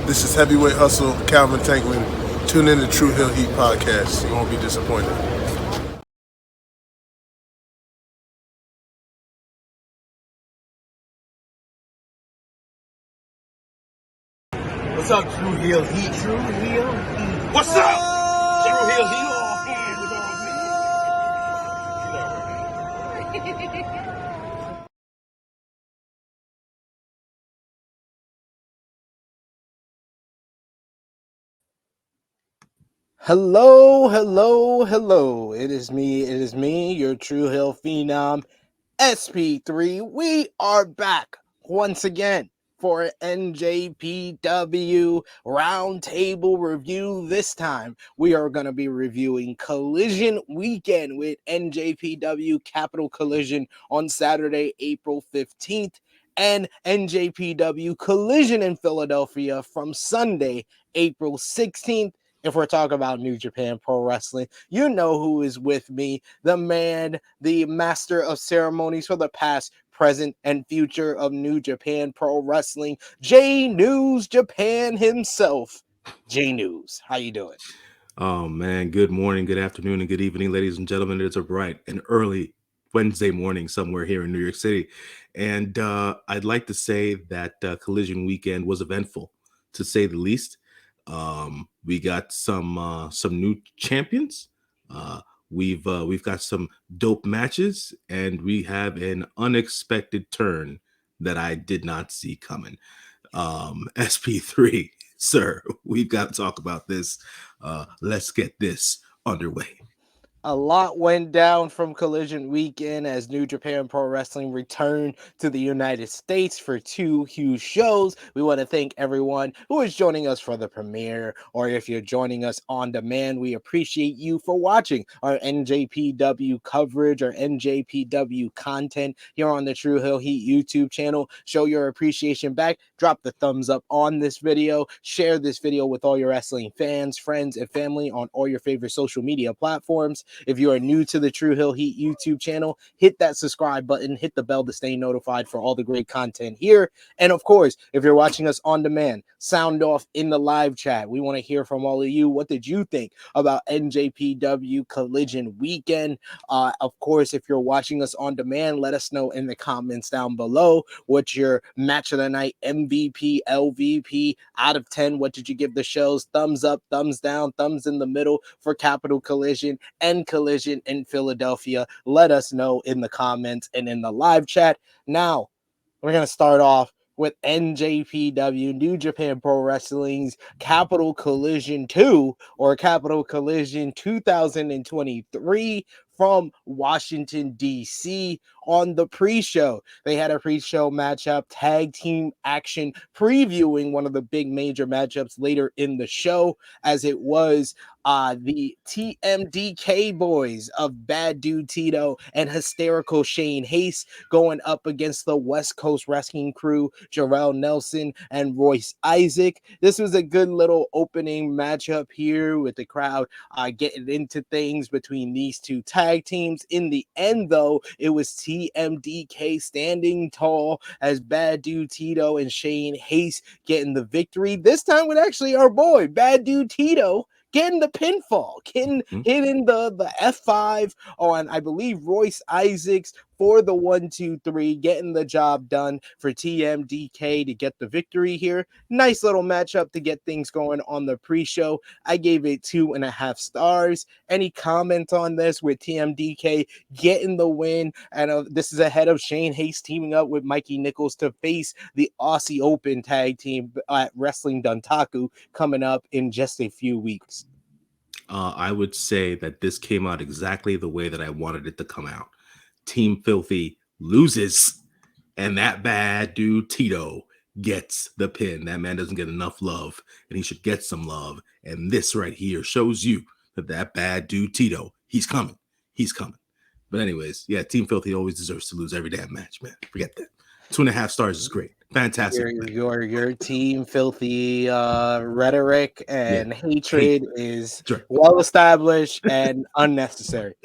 This is Heavyweight Hustle, Calvin Tankman. Tune in to True Hill Heat Podcast. You won't be disappointed. What's up, True Hill Heat? True Hill Heat. What's up? True Hill Heat. Hello. It is me, your True Hill Phenom, SP3. We are back once again for an NJPW roundtable review. This time, we are going to be reviewing Collision Weekend with NJPW Capital Collision on Saturday, April 15th, and NJPW Collision in Philadelphia from Sunday, April 16th. If we're talking about New Japan Pro Wrestling, you know who is with me, the man, the master of ceremonies for the past, present, and future of New Japan Pro Wrestling, J-News Japan himself. J-News, how you doing? Oh, man. Good morning, good afternoon, and good evening, ladies and gentlemen. It's a bright and early Wednesday morning somewhere here in New York City. And I'd like to say that Collision Weekend was eventful, to say the least. We got some new champions. We've got some dope matches, and we have an unexpected turn that I did not see coming. SP3, sir, we've got to talk about this. Let's get this underway. A lot went down from Collision Weekend as New Japan Pro Wrestling returned to the United States for two huge shows. We want to thank everyone who is joining us for the premiere, or if you're joining us on demand, we appreciate you for watching our NJPW coverage or NJPW content here on the True Hill Heat YouTube channel. Show your appreciation back. Drop the thumbs up on this video. Share this video with all your wrestling fans, friends, and family on all your favorite social media platforms. If you are new to the True Hill Heat YouTube channel, hit that subscribe button, hit the bell to stay notified for all the great content here. And of course, if you're watching us on demand, sound off in the live chat. We want to hear from all of you. What did you think about NJPW Collision Weekend? Of course, if you're watching us on demand, let us know in the comments down below. What's your match of the night, MVP, LVP, out of 10? What did you give the shows? Thumbs up, thumbs down, thumbs in the middle for Capital Collision and Collision in Philadelphia. Let us know in the comments and in the live chat. Now, we're going to start off with NJPW, New Japan Pro Wrestling's Capital Collision 2 or Capital Collision 2023 from Washington, D.C. on the pre-show. They had a pre-show matchup, tag team action, previewing one of the big major matchups later in the show, as it was the TMDK boys of Bad Dude Tito and Hysterical Shane Hayes going up against the West Coast Wrestling Crew, Jarrell Nelson and Royce Isaac. This was a good little opening matchup here with the crowd getting into things between these two tag teams. In the end, though, it was TMDK standing tall as Bad Dude Tito and Shane Hayes getting the victory. This time with actually our boy, Bad Dude Tito, getting the pinfall, hitting the F5 on, I believe, Royce Isaacs for the 1-2-3, getting the job done for TMDK to get the victory here. Nice little matchup to get things going on the pre-show. I gave it 2.5 stars. Any comment on this with TMDK getting the win? And this is ahead of Shane Hayes teaming up with Mikey Nichols to face the Aussie Open tag team at Wrestling Dontaku coming up in just a few weeks. I would say that this came out exactly the way that I wanted it to come out. Team Filthy loses, and that Bad Dude Tito gets the pin. That man doesn't get enough love, and he should get some love. And this right here shows you that Bad Dude Tito, he's coming. He's coming. But anyways, yeah, Team Filthy always deserves to lose every damn match, man. Forget that. 2.5 stars is great. Fantastic. Your team filthy rhetoric and Hate. hatred is Sure. well established and unnecessary.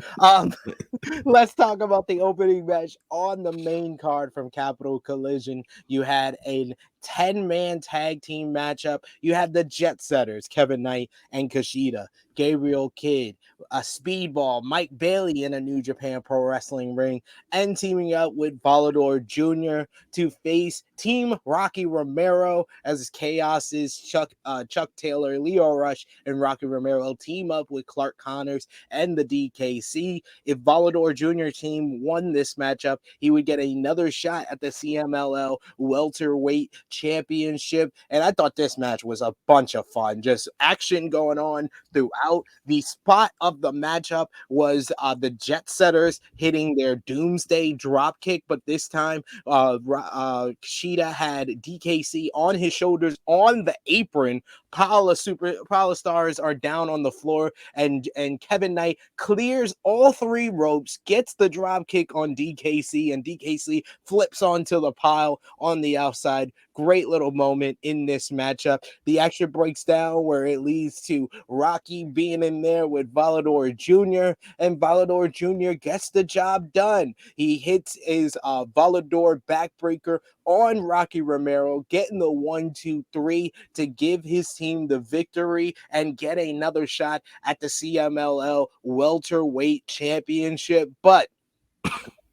Let's talk about the opening match on the main card from Capital Collision. You had a 10-man tag team matchup. You had the Jet Setters, Kevin Knight and Kushida, Gabriel Kidd, a Speedball, Mike Bailey in a New Japan Pro Wrestling ring, and teaming up with Volador Jr. to face Team Rocky Romero as Chaos's Chuck Taylor, Leo Rush, and Rocky Romero team up with Clark Connors and the DKC. If Volador Jr. team won this matchup, he would get another shot at the CMLL welterweight championship. And I thought this match was a bunch of fun, just action going on throughout. The spot of the matchup was the Jet Setters hitting their Doomsday drop kick, but this time Kushida had DKC on his shoulders on the apron. Paula Stars are down on the floor, and Kevin Knight clears all three ropes, gets the drop kick on DKC, and DKC flips onto the pile on the outside. Great little moment in this matchup. The action breaks down where it leads to Rocky being in there with Volador Jr., and Volador Jr. gets the job done. He hits his Volador backbreaker on Rocky Romero, getting the 1-2-3 to give his team the victory and get another shot at the CMLL welterweight championship. But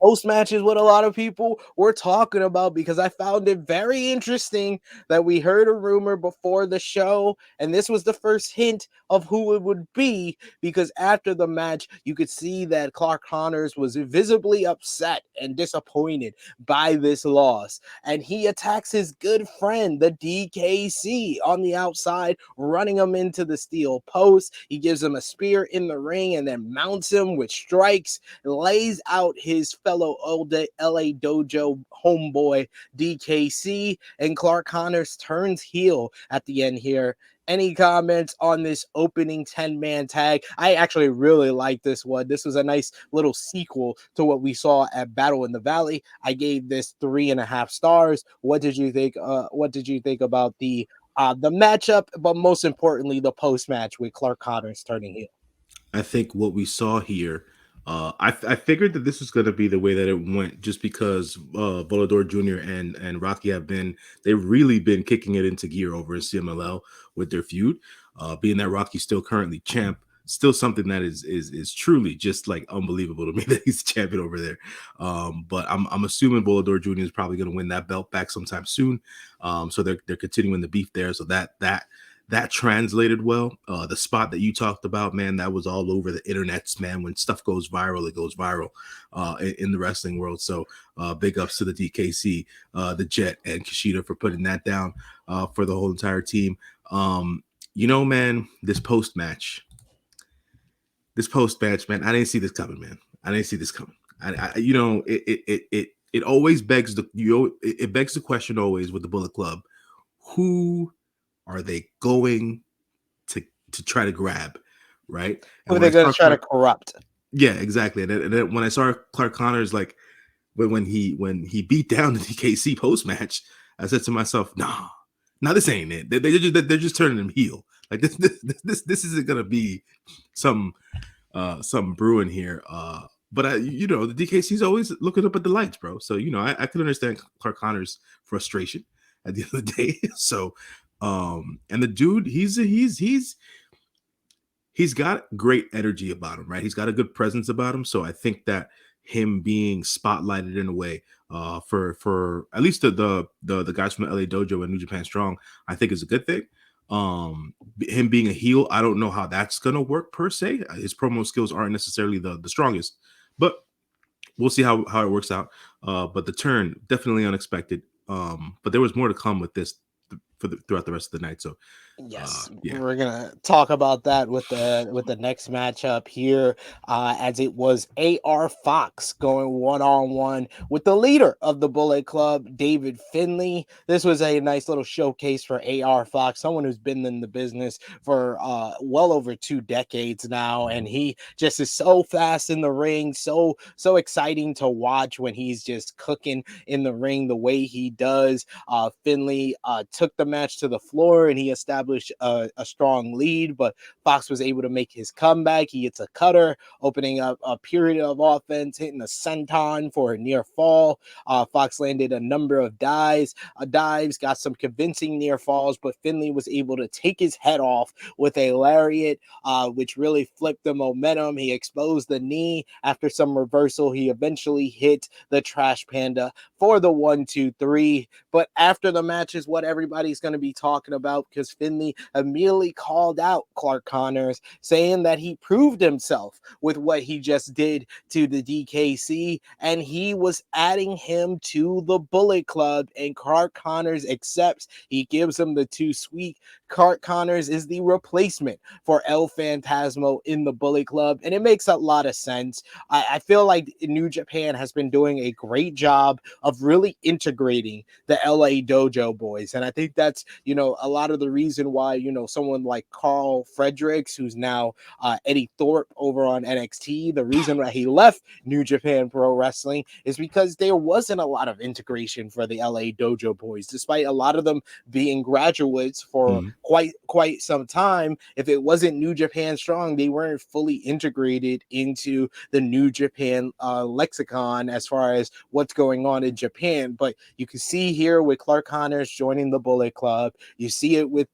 post match is what a lot of people were talking about, because I found it very interesting that we heard a rumor before the show, and this was the first hint of who it would be, because after the match you could see that Clark Connors was visibly upset and disappointed by this loss, and he attacks his good friend the DKC on the outside, running him into the steel post. He gives him a spear in the ring and then mounts him with strikes, lays out his fellow LA Dojo homeboy DKC, and Clark Connors turns heel at the end here. Any comments on this opening 10-man tag? I actually really like this one. This was a nice little sequel to what we saw at Battle in the Valley. I gave this 3.5 stars. What did you think? What did you think about the matchup, but most importantly, the post match with Clark Connors turning heel? I think what we saw here, I figured that this was going to be the way that it went, just because Volador Jr. and Rocky they've really been kicking it into gear over in CMLL with their feud. Being that Rocky's still currently champ, still something that is truly just like unbelievable to me that he's champion over there. But I'm assuming Volador Jr. is probably going to win that belt back sometime soon. So they're continuing the beef there. So that translated well. The spot that you talked about, man, that was all over the internets, man. When stuff goes viral, it goes viral in the wrestling world. So big ups to the DKC, the Jet, and Kushida for putting that down for the whole entire team. Man, this post match, man, I didn't see this coming, man. I didn't see this coming. It always begs the question always with the Bullet Club, who are they going to try to grab, right? Who are they going to try to corrupt? Yeah, exactly. And then when I saw Clark Connors, like when he beat down the DKC post match, I said to myself, nah, this ain't it. They're just turning him heel. Like this isn't gonna be some brewing here. But the DKC's always looking up at the lights, bro. So I can understand Clark Connors' frustration at the end of the day. So. And the dude, he's got great energy about him, right? He's got a good presence about him. So I think that him being spotlighted in a way, for at least the guys from the LA Dojo and New Japan Strong, I think is a good thing. Him being a heel, I don't know how that's gonna work per se. His promo skills aren't necessarily the strongest, but we'll see how it works out. But the turn, definitely unexpected. But there was more to come with this throughout the rest of the night. So Yes, Yeah. we're gonna talk about that with the next matchup here, as it was AR Fox going 1-on-1 with the leader of the Bullet Club, David Finley. This was a nice little showcase for AR Fox, someone who's been in the business for well over 2 decades now, and he just is so fast in the ring, so exciting to watch when he's just cooking in the ring the way he does. Finley took the match to the floor and he established a strong lead, but Fox was able to make his comeback. He hits a cutter, opening up a period of offense, hitting a senton for a near fall. Fox landed a number of dives, got some convincing near falls, but Finley was able to take his head off with a lariat, which really flipped the momentum. He exposed the knee after some reversal. He eventually hit the Trash Panda for the 1-2-3. But after the match is what everybody's going to be talking about, because Finley immediately called out Clark Connors, saying that he proved himself with what he just did to the DKC, and he was adding him to the Bullet Club, and Clark Connors accepts. He gives him the two sweet. Clark Connors is the replacement for El Phantasmo in the Bullet Club, and it makes a lot of sense. I feel like New Japan has been doing a great job of really integrating the LA Dojo boys, and I think that's a lot of the reason why someone like Carl Fredericks, who's now Eddie Thorpe over on NXT, the reason why he left New Japan Pro Wrestling is because there wasn't a lot of integration for the LA Dojo boys, despite a lot of them being graduates for quite some time. If it wasn't New Japan Strong, they weren't fully integrated into the New Japan lexicon as far as what's going on in Japan. But you can see here with Clark Connors joining the Bullet Club, you see it with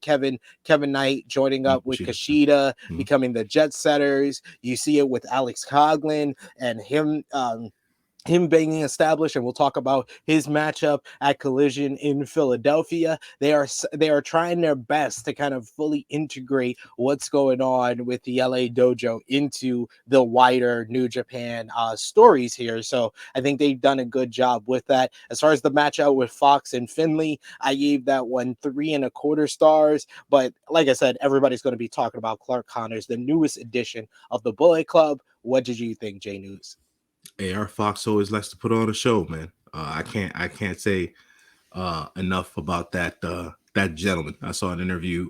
Kevin Knight joining up with Kushida, becoming the Jet Setters. You see it with Alex Coughlin and him being established, and we'll talk about his matchup at Collision in Philadelphia. They are trying their best to kind of fully integrate what's going on with the LA Dojo into the wider New Japan stories here. So I think they've done a good job with that. As far as the matchup with Fox and Finley, I gave that one 3.25 stars. But like I said, everybody's going to be talking about Clark Connors, the newest addition of the Bullet Club. What did you think, J-News? AR Fox always likes to put on a show, man. I can't say enough about that gentleman. I saw an interview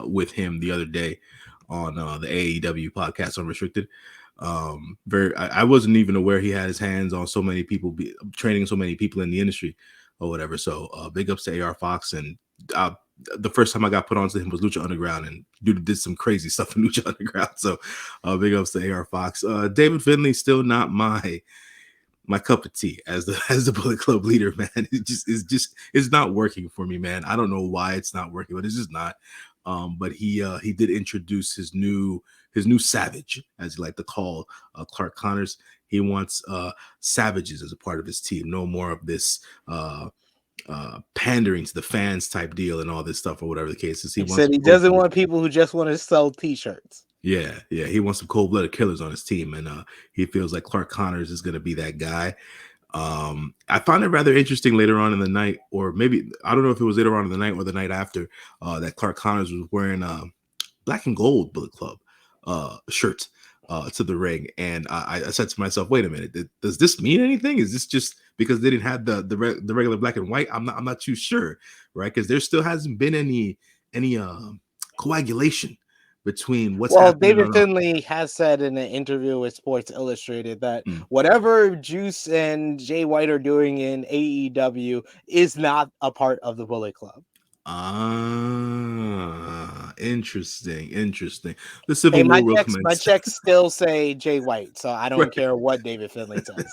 with him the other day on the AEW podcast Unrestricted. I wasn't even aware he had his hands on so many people, training so many people in the industry or whatever. So big ups to AR Fox. And the first time I got put onto him was Lucha Underground, and dude did some crazy stuff in Lucha Underground. So big ups to AR Fox. David Finley, still not my cup of tea as the Bullet Club leader, man. It's not working for me, man. I don't know why it's not working, but it's just not. But he did introduce his new savage, as he like to call Clark Connors. He wants savages as a part of his team. No more of this pandering to the fans type deal and all this stuff, or whatever the case is. He said he doesn't want people who just want to sell t-shirts. Yeah. He wants some cold-blooded killers on his team, and he feels like Clark Connors is going to be that guy. I found it rather interesting later on in the night, or maybe I don't know if it was later on in the night or the night after, that Clark Connors was wearing a black and gold Bullet Club shirt to the ring, and I said to myself, "Wait a minute, does this mean anything? Is this just because they didn't have the regular black and white? I'm not too sure, right? Because there still hasn't been any coagulation between what's happening." David Finley has said in an interview with Sports Illustrated that whatever Juice and Jay White are doing in AEW is not a part of the Bullet Club. Interesting. The Civil War will commence. My checks still say Jay White, so I don't care what David Finley says.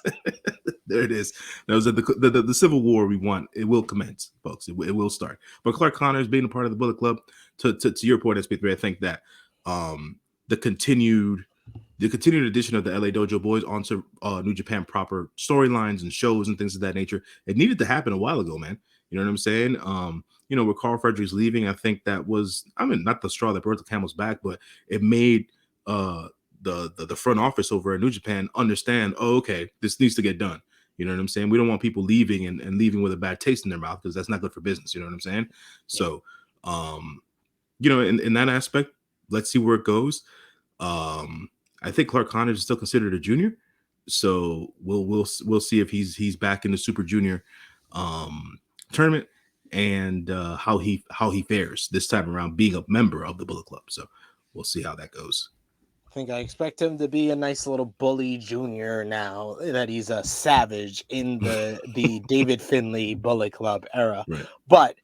There it is. That was the Civil War we want. It will commence, folks. It will start. But Clark Connors being a part of the Bullet Club, to your point, SP3, I think that the continued addition of the LA Dojo boys onto New Japan proper storylines and shows and things of that nature, it needed to happen a while ago, man. You know what I'm saying? With Carl Fredericks leaving, I think that was, not the straw that broke the camel's back, but it made the front office over at New Japan understand, oh, okay, this needs to get done. You know what I'm saying? We don't want people leaving and leaving with a bad taste in their mouth, because that's not good for business. You know what I'm saying? Yeah. So in that aspect, let's see where it goes. I think Clark Connors is still considered a junior, so we'll see if he's back in the Super Junior tournament and how he fares this time around, being a member of the Bullet Club. So we'll see how that goes. I expect him to be a nice little bully junior now that he's a savage in the David Finley Bullet Club era. Right. But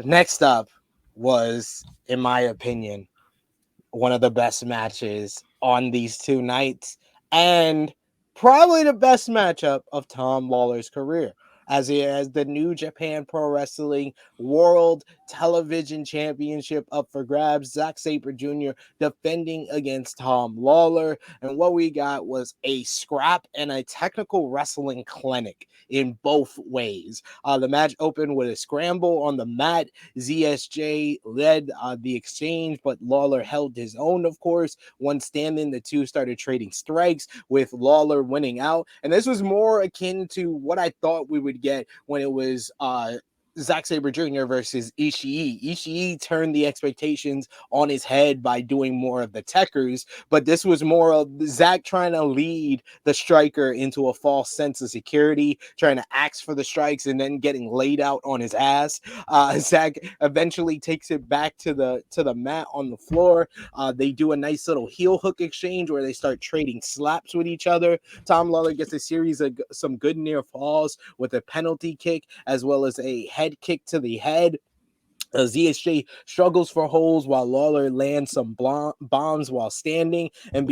next up was, in my opinion, one of the best matches on these two nights, and probably the best matchup of Tom Lawler's career, as the New Japan Pro Wrestling World Television Championship up for grabs. Zack Sabre Jr. defending against Tom Lawler, and what we got was a scrap and a technical wrestling clinic in both ways. The match opened with a scramble on the mat. ZSJ led the exchange, but Lawler held his own, of course. One standing, the two started trading strikes, with Lawler winning out. And this was more akin to what I thought we would get when it was Zack Sabre Jr. versus Ishii. Ishii turned the expectations on his head by doing more of the techers, but this was more of Zack trying to lead the striker into a false sense of security, trying to ask for the strikes and then getting laid out on his ass. Zack eventually takes it back to the mat on the floor. They do a nice little heel hook exchange where they start trading slaps with each other. Tom Lawler gets a series of some good near falls with a penalty kick, as well as a head kick to the head. ZSJ struggles for holds while Lawler lands some bombs while standing and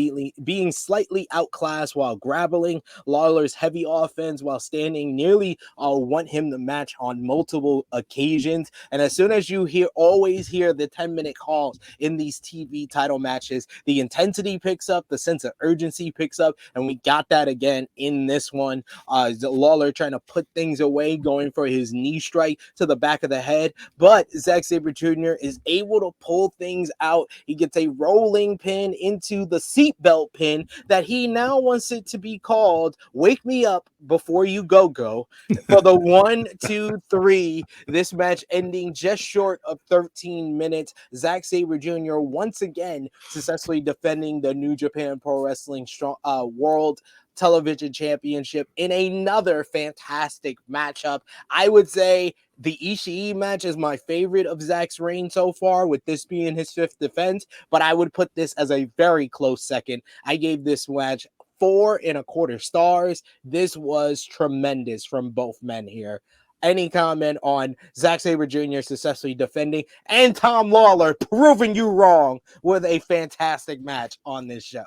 being slightly outclassed while grappling. Lawler's heavy offense while standing nearly won him the match on multiple occasions. And as soon as you always hear the 10-minute calls in these TV title matches, the intensity picks up, the sense of urgency picks up, and we got that again in this one. Lawler trying to put things away, going for his knee strike to the back of the head, but Zack Sabre Jr. is able to pull things out. He gets a rolling pin into the seatbelt pin that he now wants it to be called "Wake Me Up Before You Go Go" for the 1, 2, 3. This match ending just short of 13 minutes. Zack Sabre Jr. once again successfully defending the New Japan Pro Wrestling World Television Championship in another fantastic matchup. I would say the Ishii match is my favorite of Zack's reign so far, with this being his 5th defense, but I would put this as a very close second. I gave this match 4.25 stars. This was tremendous from both men here. Any comment on Zack Sabre Jr. successfully defending and Tom Lawler proving you wrong with a fantastic match on this show?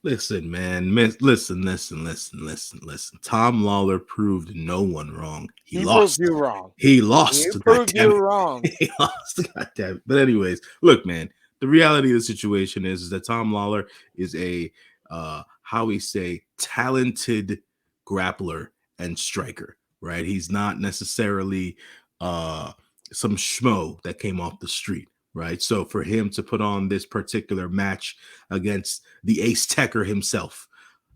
Listen, man. Listen. Tom Lawler proved no one wrong. He lost. Proved you wrong. He lost. He proved you wrong. He lost. God damn it. But anyways, look, man. The reality of the situation is that Tom Lawler is a talented grappler and striker. Right? He's not necessarily some schmo that came off the street. Right. So for him to put on this particular match against the ace techer himself,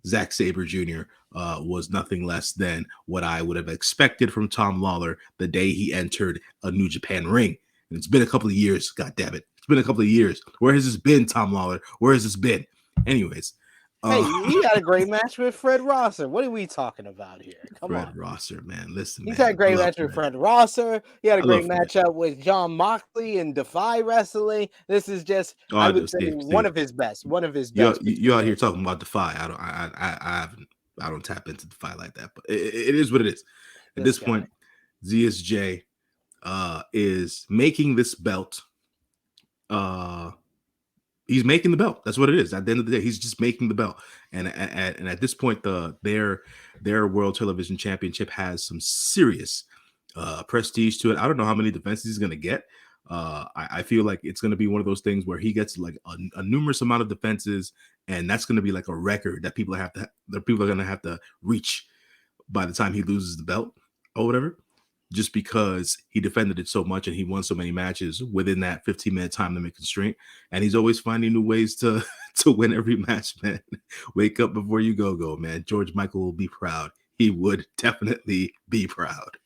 Zack Sabre Jr., was nothing less than what I would have expected from Tom Lawler the day he entered a New Japan ring. And it's been a couple of years. God damn it. It's been a couple of years. Where has this been, Tom Lawler? Where has this been? Anyways. Hey, he had a great match with Fred Rosser. What are we talking about here? Come on. Fred Rosser, man. Listen, He's had a great match with Fred Rosser. He had a great matchup with John Moxley in Defy Wrestling. This is just, I would say, one of his best. One of his best. You out here talking about Defy. I don't tap into Defy like that, but it is what it is. At this point, ZSJ is making this belt. He's making the belt. That's what it is. At the end of the day, he's just making the belt. And at this point, their World Television Championship has some serious prestige to it. I don't know how many defenses he's going to get. I feel like it's going to be one of those things where he gets like a numerous amount of defenses, and that's going to be like a record that people are going to have to reach by the time he loses the belt or whatever. Just because he defended it so much and he won so many matches within that 15-minute time limit constraint. And he's always finding new ways to win every match, man. Wake up before you go, man. George Michael will be proud. He would definitely be proud.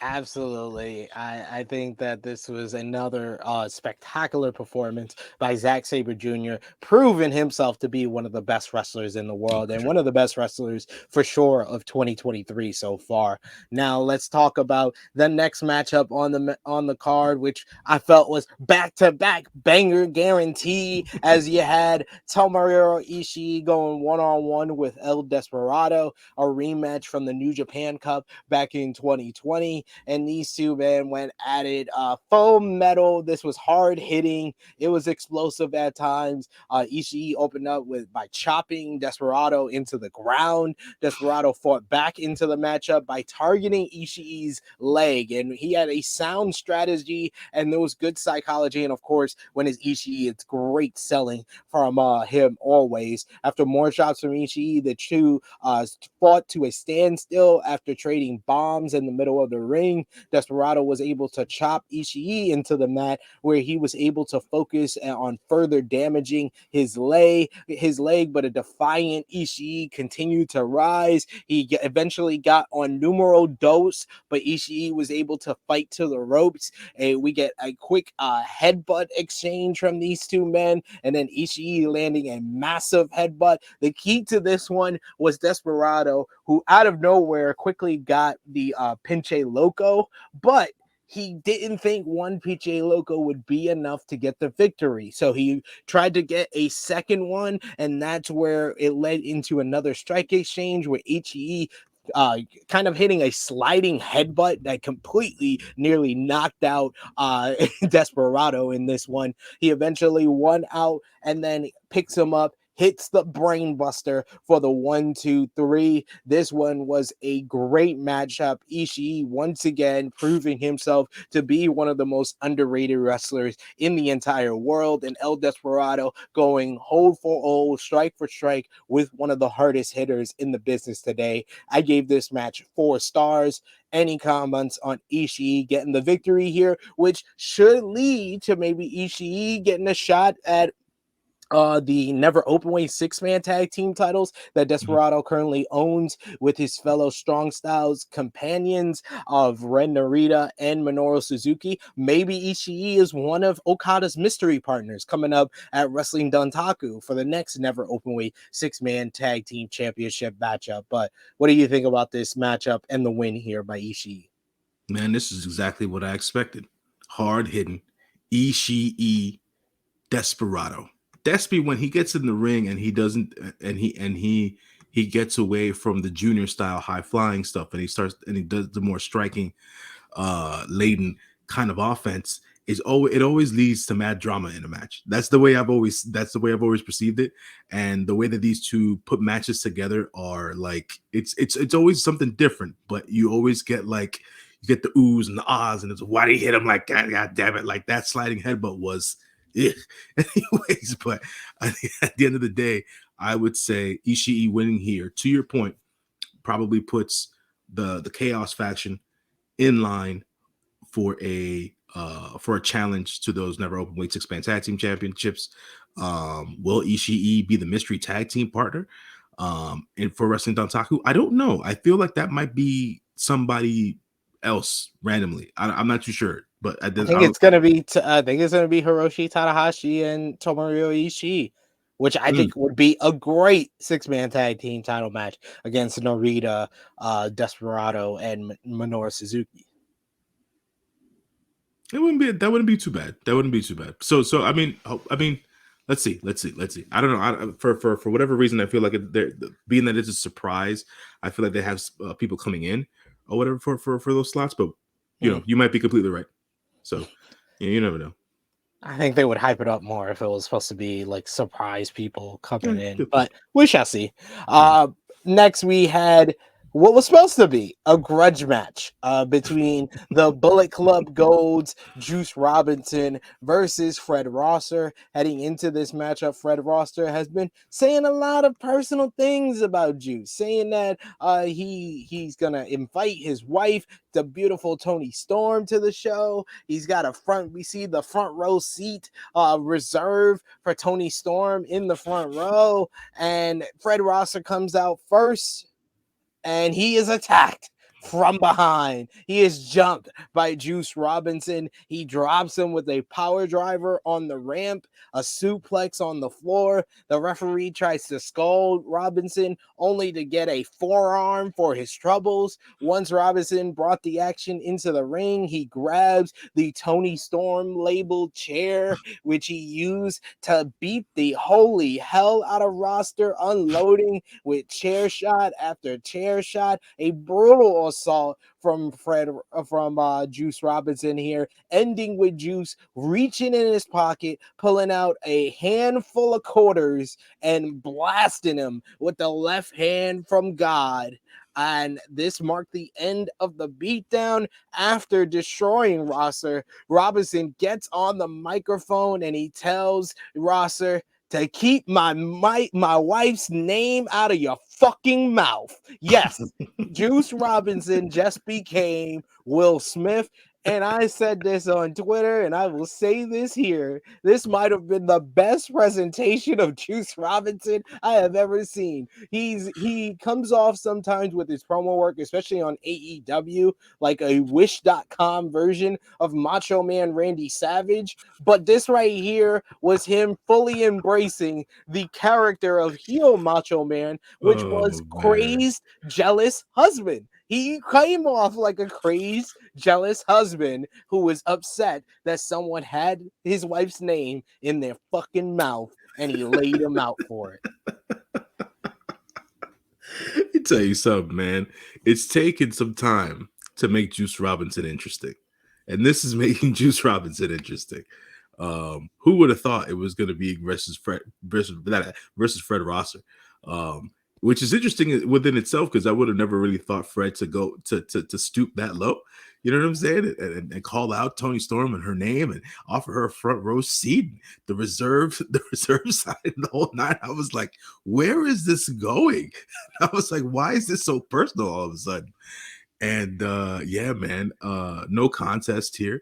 Absolutely. I think that this was another spectacular performance by Zack Sabre Jr., proving himself to be one of the best wrestlers in the world and one of the best wrestlers for sure of 2023 so far. Now let's talk about the next matchup on the card, which I felt was back-to-back banger guarantee, as you had Tomohiro Ishii going one-on-one with El Desperado, a rematch from the New Japan Cup back in 2020. And these two men went at it full metal. This was hard hitting. It was explosive at times. Ishii opened up by chopping Desperado into the ground. Desperado fought back into the matchup by targeting Ishii's leg, and he had a sound strategy, and there was good psychology. And of course, when it's Ishii, it's great selling from him always. After more shots from Ishii, the two fought to a standstill after trading bombs in the middle of the ring. Desperado was able to chop Ishii into the mat, where he was able to focus on further damaging his leg, but a defiant Ishii continued to rise. He eventually got on numero dos, but Ishii was able to fight to the ropes. We get a quick headbutt exchange from these two men, and then Ishii landing a massive headbutt. The key to this one was Desperado, who out of nowhere quickly got the Pinche Loco, but he didn't think one Pinche Loco would be enough to get the victory. So he tried to get a second one, and that's where it led into another strike exchange where Ichii kind of hitting a sliding headbutt that completely nearly knocked out Desperado in this one. He eventually won out and then picks him up, hits the brain buster for the 1-2-3. This one was a great matchup. Ishii once again proving himself to be one of the most underrated wrestlers in the entire world, and El Desperado going hold for hold, strike for strike with one of the hardest hitters in the business today. I gave this match 4 stars. Any comments on Ishii getting the victory here, which should lead to maybe Ishii getting a shot at the never openweight 6-man tag team titles that Desperado currently owns with his fellow Strong Styles companions of Ren Narita and Minoru Suzuki? Maybe Ishii is one of Okada's mystery partners coming up at Wrestling Dontaku for the next never openweight 6-man tag team championship matchup. But what do you think about this matchup and the win here by Ishii? Man, this is exactly what I expected. Hard hitting Ishii Desperado. Despy, when he gets in the ring and he doesn't, and he gets away from the junior style high flying stuff, and he does the more striking, laden kind of offense. It always leads to mad drama in a match. That's the way I've always perceived it, and the way that these two put matches together are like it's always something different. But you always get like you get the oohs and the ahs, and it's why did he hit him like that? God damn it! Like that sliding headbutt was. Anyways, but at the end of the day, I would say Ishii winning here, to your point, probably puts the Chaos faction in line for a challenge to those never openweight 6-man tag team championships. Will Ishii be the mystery tag team partner? And for Wrestling Dontaku, I don't know. I feel like that might be somebody else randomly. I'm not too sure. But I think it's gonna be Hiroshi Tanahashi and Tomohiro Ishii, which I think would be a great 6-man tag team title match against Narita, Desperado, and Minoru Suzuki. That wouldn't be too bad. So I mean, let's see. I don't know. For whatever reason, I feel like being that it's a surprise, I feel like they have people coming in or whatever for those slots. But you know, you might be completely right. So, you never know. I think they would hype it up more if it was supposed to be like surprise people coming in, but we shall see. Next, we had what was supposed to be a grudge match between the Bullet Club Gold's Juice Robinson versus Fred Rosser. Heading into this matchup, Fred Rosser has been saying a lot of personal things about Juice, saying that he's gonna invite his wife, the beautiful Toni Storm, to the show. We see the front row seat reserved for Toni Storm in the front row, and Fred Rosser comes out first, and he is attacked from behind. He is jumped by Juice Robinson. He drops him with a power driver on the ramp, a suplex on the floor. The referee tries to scold Robinson only to get a forearm for his troubles. Once Robinson brought the action into the ring, he grabs the Tony Storm labeled chair, which he used to beat the holy hell out of Roster, unloading with chair shot after chair shot. A brutal assault from Juice Robinson here, ending with Juice reaching in his pocket, pulling out a handful of quarters and blasting him with the left hand from God. And this marked the end of the beatdown. After destroying Rosser, Robinson gets on the microphone and he tells Rosser to keep my wife's name out of your fucking mouth. Yes, Juice Robinson just became Will Smith. And I said this on Twitter, and I will say this here. This might have been the best presentation of Juice Robinson I have ever seen. He comes off sometimes with his promo work, especially on AEW, like a Wish.com version of Macho Man Randy Savage. But this right here was him fully embracing the character of heel Macho Man, which was crazed, jealous husband. He came off like a crazed, jealous husband who was upset that someone had his wife's name in their fucking mouth, and he laid him out for it. Let me tell you something, man. It's taken some time to make Juice Robinson interesting, and this is making Juice Robinson interesting. Who would have thought it was going to be versus Fred Rosser? Which is interesting within itself, because I would have never really thought Fred to go to stoop that low. You know what I'm saying? And call out Tony Storm and her name and offer her a front row seat, the reserve side, and the whole night. I was like, where is this going? I was like, why is this so personal all of a sudden? And yeah, man, no contest here.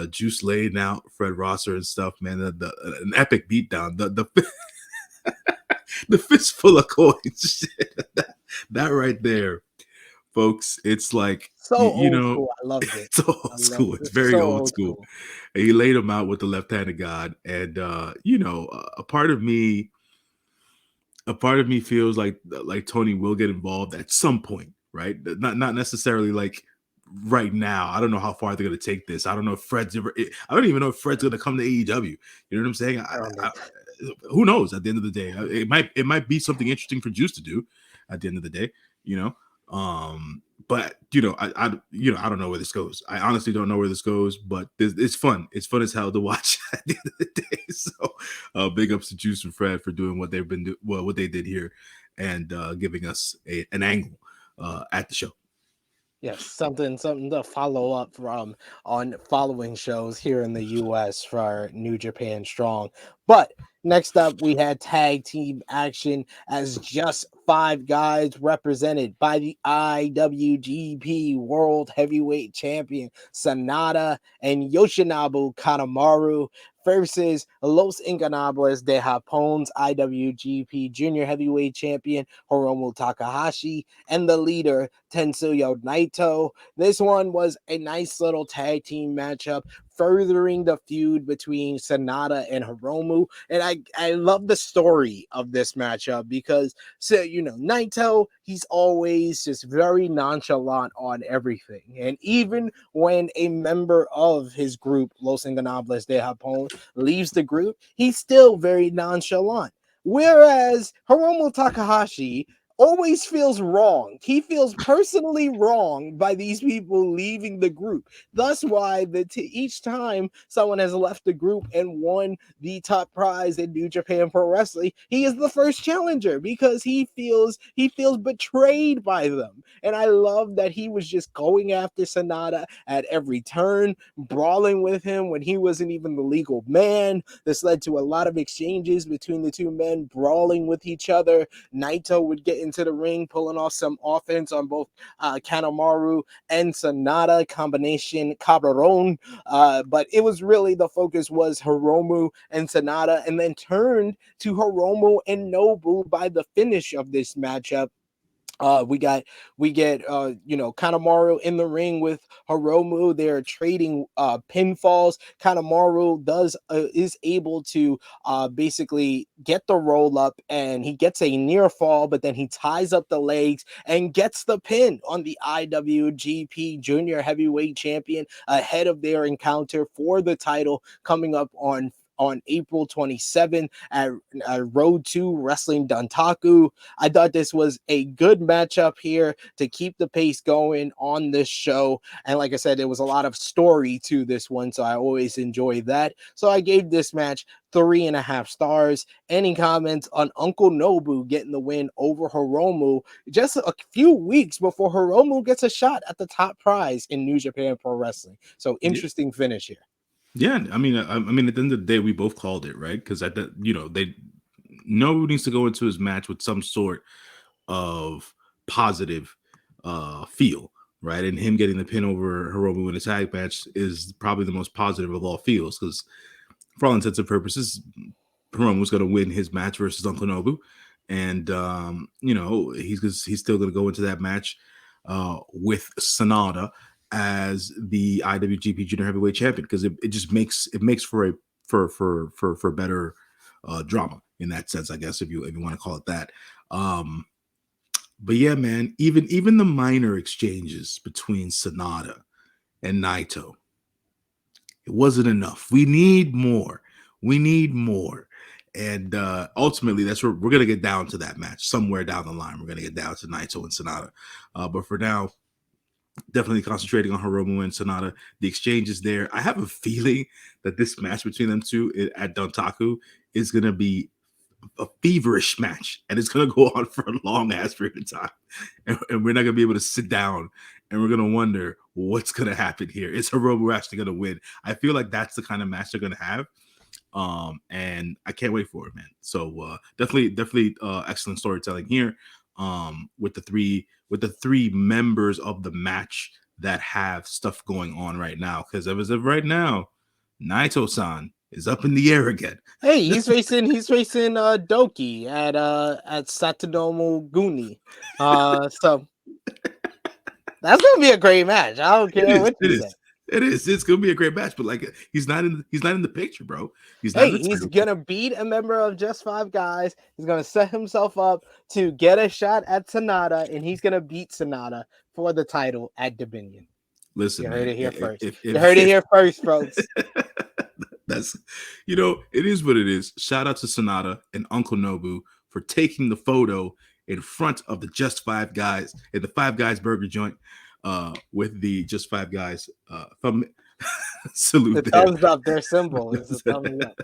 Juice laid out Fred Rosser and stuff, man. An epic beatdown. The fistful of coins. that right there, folks. It's like, so you old know, school. I loved it. It's old school. It's very so old school. And he laid him out with the left hand of God. And a part of me feels like Tony will get involved at some point, right? Not necessarily like right now. I don't know how far they're going to take this. I don't know if Fred's ever. I don't even know if Fred's going to come to AEW. You know what I'm saying? Who knows? At the end of the day, it might be something interesting for Juice to do. At the end of the day, but I don't know where this goes. I honestly don't know where this goes. But it's fun. It's fun as hell to watch at the end of the day. So, big ups to Juice and Fred for doing what what they did here, and giving us an angle at the show. Yes, something to follow up from on following shows here in the U.S. for New Japan Strong. But next up, we had tag team action as just 5 guys represented by the IWGP World Heavyweight Champion Sanada and Yoshinobu Kanemaru versus Los Ingobernables de Japon's IWGP Junior Heavyweight Champion Hiromu Takahashi and the leader Tetsuya Naito. This one was a nice little tag team matchup, furthering the feud between Sanada and Hiromu. And I love the story of this matchup because, Naito, he's always just very nonchalant on everything. And even when a member of his group, Los Ingobernables de Japón, leaves the group, he's still very nonchalant. Whereas Hiromu Takahashi always feels wrong. He feels personally wrong by these people leaving the group. Thus why each time someone has left the group and won the top prize in New Japan Pro Wrestling, he is the first challenger because he feels betrayed by them. And I love that he was just going after Sanada at every turn, brawling with him when he wasn't even the legal man. This led to a lot of exchanges between the two men, brawling with each other. Naito would get into the ring, pulling off some offense on both Kanemaru and Sanada, combination Cabron. But it was really, the focus was Hiromu and Sanada, and then turned to Hiromu and Nobu by the finish of this matchup. We get Kanemaru in the ring with Hiromu. They're trading pinfalls. Kanemaru is able to basically get the roll up, and he gets a near fall, but then he ties up the legs and gets the pin on the IWGP Junior Heavyweight Champion ahead of their encounter for the title coming up on April 27th at Road to Wrestling Dontaku. I thought this was a good matchup here to keep the pace going on this show. And like I said, there was a lot of story to this one, so I always enjoy that. So I gave this match 3.5 stars. Any comments on Uncle Nobu getting the win over Hiromu just a few weeks before Hiromu gets a shot at the top prize in New Japan Pro Wrestling? So interesting finish here. Yeah, I mean, at the end of the day, we both called it, right? Because Nobu needs to go into his match with some sort of positive feel, right? And him getting the pin over Hiromu in a tag match is probably the most positive of all feels, because for all intents and purposes, Hiromu's going to win his match versus Uncle Nobu, and he's still going to go into that match with Sonata as the IWGP Junior Heavyweight Champion, because it just makes for better drama in that sense, I guess, if you want to call it that. But yeah, man, even the minor exchanges between Sonata and Naito, it wasn't enough. We need more. And ultimately, that's where we're going to get down to that match somewhere down the line. We're going to get down to Naito and Sonata. But for now, definitely concentrating on Hiromu and Sonata. The exchange is there. I have a feeling that this match between them two at Dontaku is going to be a feverish match, and it's going to go on for a long ass period of time. And we're not going to be able to sit down, and we're going to wonder what's going to happen here. Is Hiromu actually going to win? I feel like that's the kind of match they're going to have. And I can't wait for it, man. So definitely excellent storytelling here. With the three members of the match that have stuff going on right now, because as of right now, Naito-san is up in the air again. Hey, he's facing Doki at Satonomo Guni. So that's gonna be a great match. I don't care what you say. It is. It's gonna be a great match, but like he's not in the picture, bro. He's gonna beat a member of Just Five Guys. He's gonna set himself up to get a shot at Sonata, and he's gonna beat Sonata for the title at Dominion. Listen, you heard it here first. You heard it here first, folks. That's, it is what it is. Shout out to Sonata and Uncle Nobu for taking the photo in front of the Just Five Guys at the Five Guys Burger Joint with the Just Five Guys thumb salute. The thumbs up, their symbol is the thumbs up.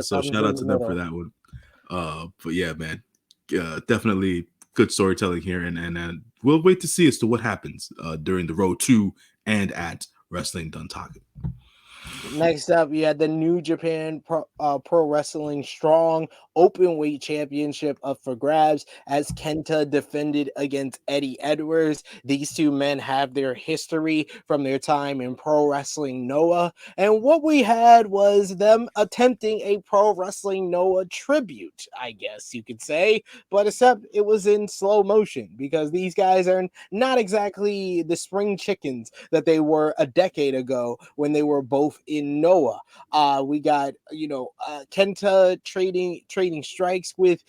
So shout out to them for that one. But yeah, man, definitely good storytelling here, and we'll wait to see as to what happens during the road to and at Wrestling Dontaku. Next up, you had the New Japan Pro Wrestling Strong Openweight Championship up for grabs as Kenta defended against Eddie Edwards. These two men have their history from their time in Pro Wrestling Noah, and what we had was them attempting a Pro Wrestling Noah tribute, I guess you could say, but except it was in slow motion because these guys are not exactly the spring chickens that they were a decade ago when they were both in Noah. We got Kenta trading strikes with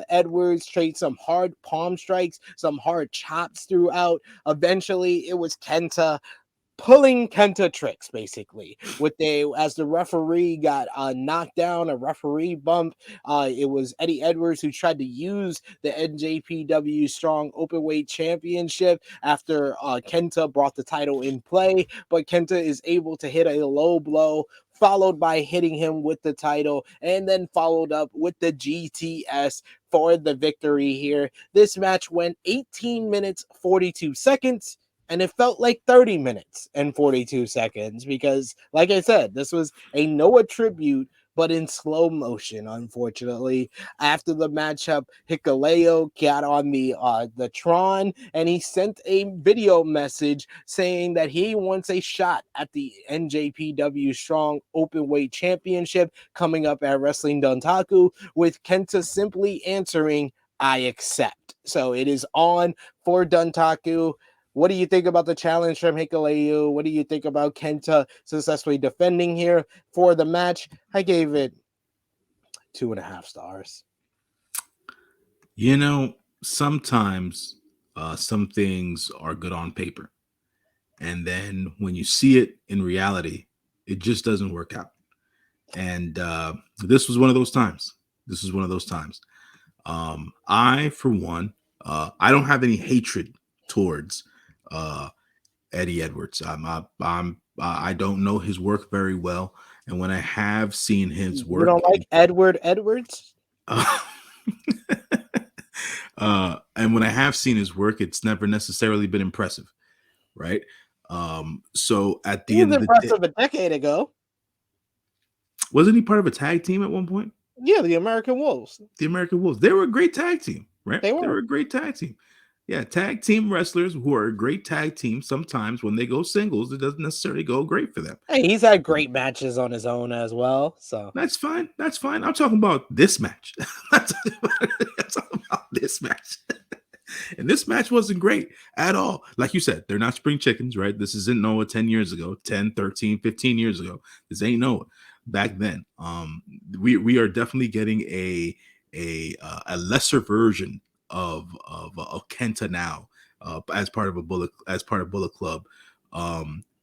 Edwards, trade some hard palm strikes, some hard chops throughout. Eventually, it was Kenta pulling Kenta tricks, basically. As the referee got knocked down, a referee bump. It was Eddie Edwards who tried to use the NJPW Strong Openweight Championship after Kenta brought the title in play, but Kenta is able to hit a low blow, followed by hitting him with the title, and then followed up with the GTS for the victory here. This match went 18 minutes, 42 seconds. And it felt like 30 minutes and 42 seconds because, like I said, this was a Noah tribute, but in slow motion, unfortunately. After the matchup, Hikuleo got on the Tron, and he sent a video message saying that he wants a shot at the NJPW Strong Openweight Championship coming up at Wrestling Dontaku, with Kenta simply answering, I accept. So it is on for Duntaku. What do you think about the challenge from Hikuleo? What do you think about Kenta successfully defending here for the match? I gave it 2.5 stars. You know, sometimes some things are good on paper. And then when you see it in reality, it just doesn't work out. And this was one of those times. This was one of those times. I, for one, I don't have any hatred towards Eddie Edwards. I don't know his work very well, and when I have seen his You don't work, like Edward Edwards? And when I have seen his work, it's never necessarily been impressive, right? So at the He end was of the day, impressive a decade ago. wasn't he part of a tag team at one point? Yeah, the American Wolves. The American Wolves. They were a great tag team, right? They They were. were a great tag team. Yeah, tag team wrestlers who are a great tag team. Sometimes when they go singles, it doesn't necessarily go great for them. Hey, he's had great matches on his own as well. So That's fine. That's fine. I'm talking about this match. I'm talking about this match. And this match wasn't great at all. Like you said, they're not spring chickens, right? This isn't Noah 10 years ago, 10, 13, 15 years ago. This ain't Noah back then. We are definitely getting a lesser version of Kenta now as part of Bullet Club.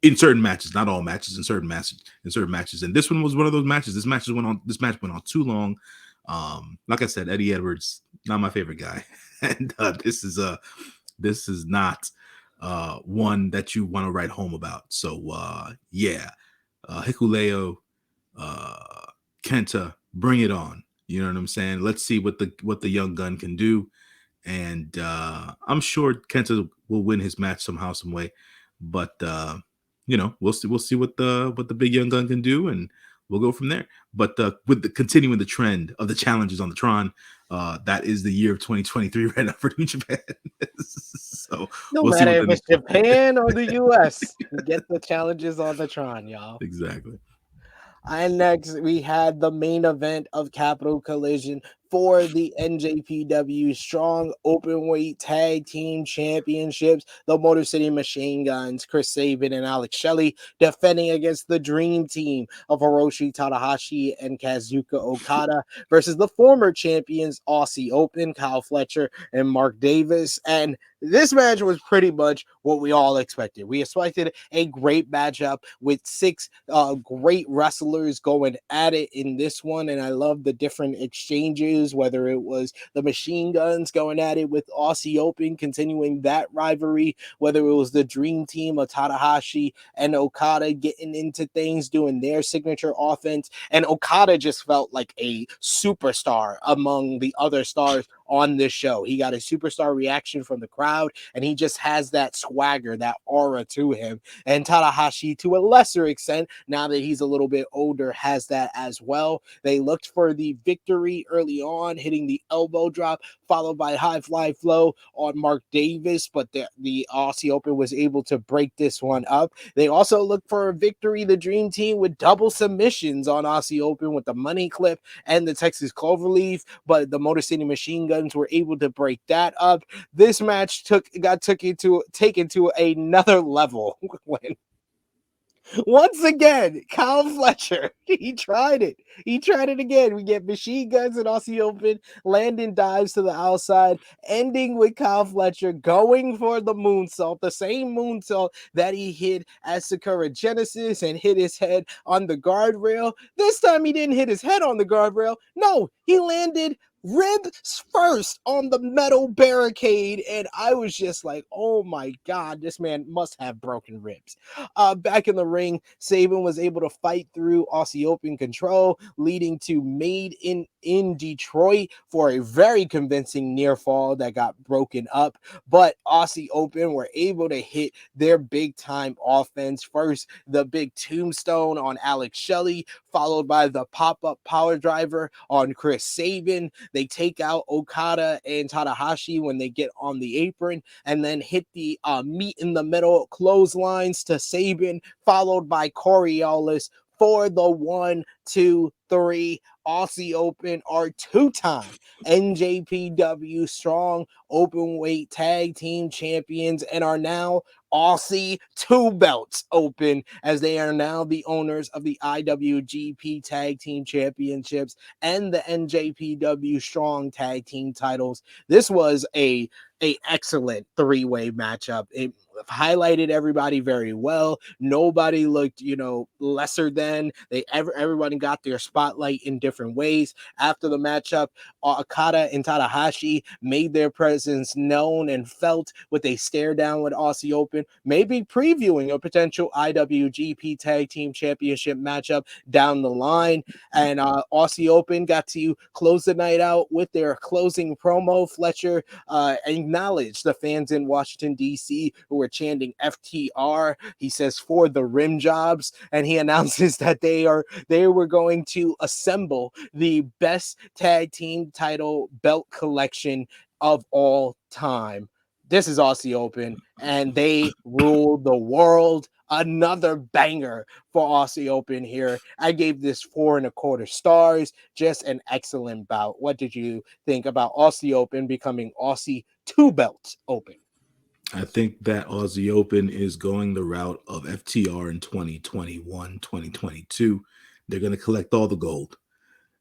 In certain matches, not all matches, in certain matches. And this one was one of those matches. This match went on too long. Like I said, Eddie Edwards, not my favorite guy. And this is not one that you want to write home about. So Hikuleo, Kenta, bring it on. You know what I'm saying? Let's see what the young gun can do. And I'm sure Kenta will win his match somehow, some way. But we'll see what the big young gun can do, and we'll go from there. But with the continuing the trend of the challenges on the Tron, that is the year of 2023 right now for New Japan. So no we'll see matter what if it's Japan or the US, you get the challenges on the Tron, y'all. exactly. And next, we had the main event of Capital Collision for the NJPW Strong Openweight Tag Team Championships. The Motor City Machine Guns, Chris Sabin and Alex Shelley, defending against the Dream Team of Hiroshi Tanahashi and Kazuka Okada versus the former champions Aussie Open, Kyle Fletcher and Mark Davis. And this match was pretty much what we all expected. We expected a great matchup with 6 great wrestlers going at it in this one, and I love the different exchanges, whether it was the Machine Guns going at it with Aussie Open, continuing that rivalry, whether it was the Dream Team of Tanahashi and Okada getting into things, doing their signature offense, and Okada just felt like a superstar among the other stars on this show. He got a superstar reaction from the crowd, and he just has that swagger, that aura to him. And Tanahashi, to a lesser extent, now that he's a little bit older, has that as well. They looked for the victory early on, hitting the elbow drop, followed by high fly flow on Mark Davis, but the Aussie Open was able to break this one up. They also looked for a victory, the Dream Team, with double submissions on Aussie Open with the money clip and the Texas Cloverleaf, but the Motor City Machine Guns were able to break that up. This match got taken to another level when once again, Kyle Fletcher, he tried it. He tried it again. We get Machine Guns and Aussie Open, landing dives to the outside, ending with Kyle Fletcher going for the moonsault, the same moonsault that he hit at Sakura Genesis and hit his head on the guardrail. This time he didn't hit his head on the guardrail. No, he landed ribs first on the metal barricade, and I was just like, oh my god, this man must have broken ribs. Back in the ring, Sabin was able to fight through Aussie Open control, leading to Made in Detroit for a very convincing near fall that got broken up, but Aussie Open were able to hit their big time offense. First, the big tombstone on Alex Shelley, followed by the pop-up power driver on Chris Sabin. They take out Okada and Tanahashi when they get on the apron, and then hit the meet in the middle clotheslines to Sabin, followed by Coriolis for the 1, 2, 3, Aussie Open are two-time NJPW Strong Openweight Tag Team Champions and are now Aussie two belts open, as they are now the owners of the IWGP Tag Team Championships and the NJPW Strong Tag Team titles. This was a excellent three-way matchup. It highlighted everybody very well. Nobody looked, lesser than. Everybody got their spotlight in different ways. After the matchup, Okada and Tanahashi made their presence known and felt with a stare down with Aussie Open, maybe previewing a potential IWGP Tag Team Championship matchup down the line. And Aussie Open got to close the night out with their closing promo. Fletcher acknowledged the fans in Washington, D.C. who were chanting FTR. He says, for the rim jobs. And he announces that they were going to assemble the best tag team title belt collection of all time. This is Aussie Open, and they ruled the world. Another banger for Aussie Open here. I gave this 4.25 stars. Just an excellent bout. What did you think about Aussie Open becoming Aussie two belts open? I think that Aussie Open is going the route of FTR in 2021, 2022. They're going to collect all the gold.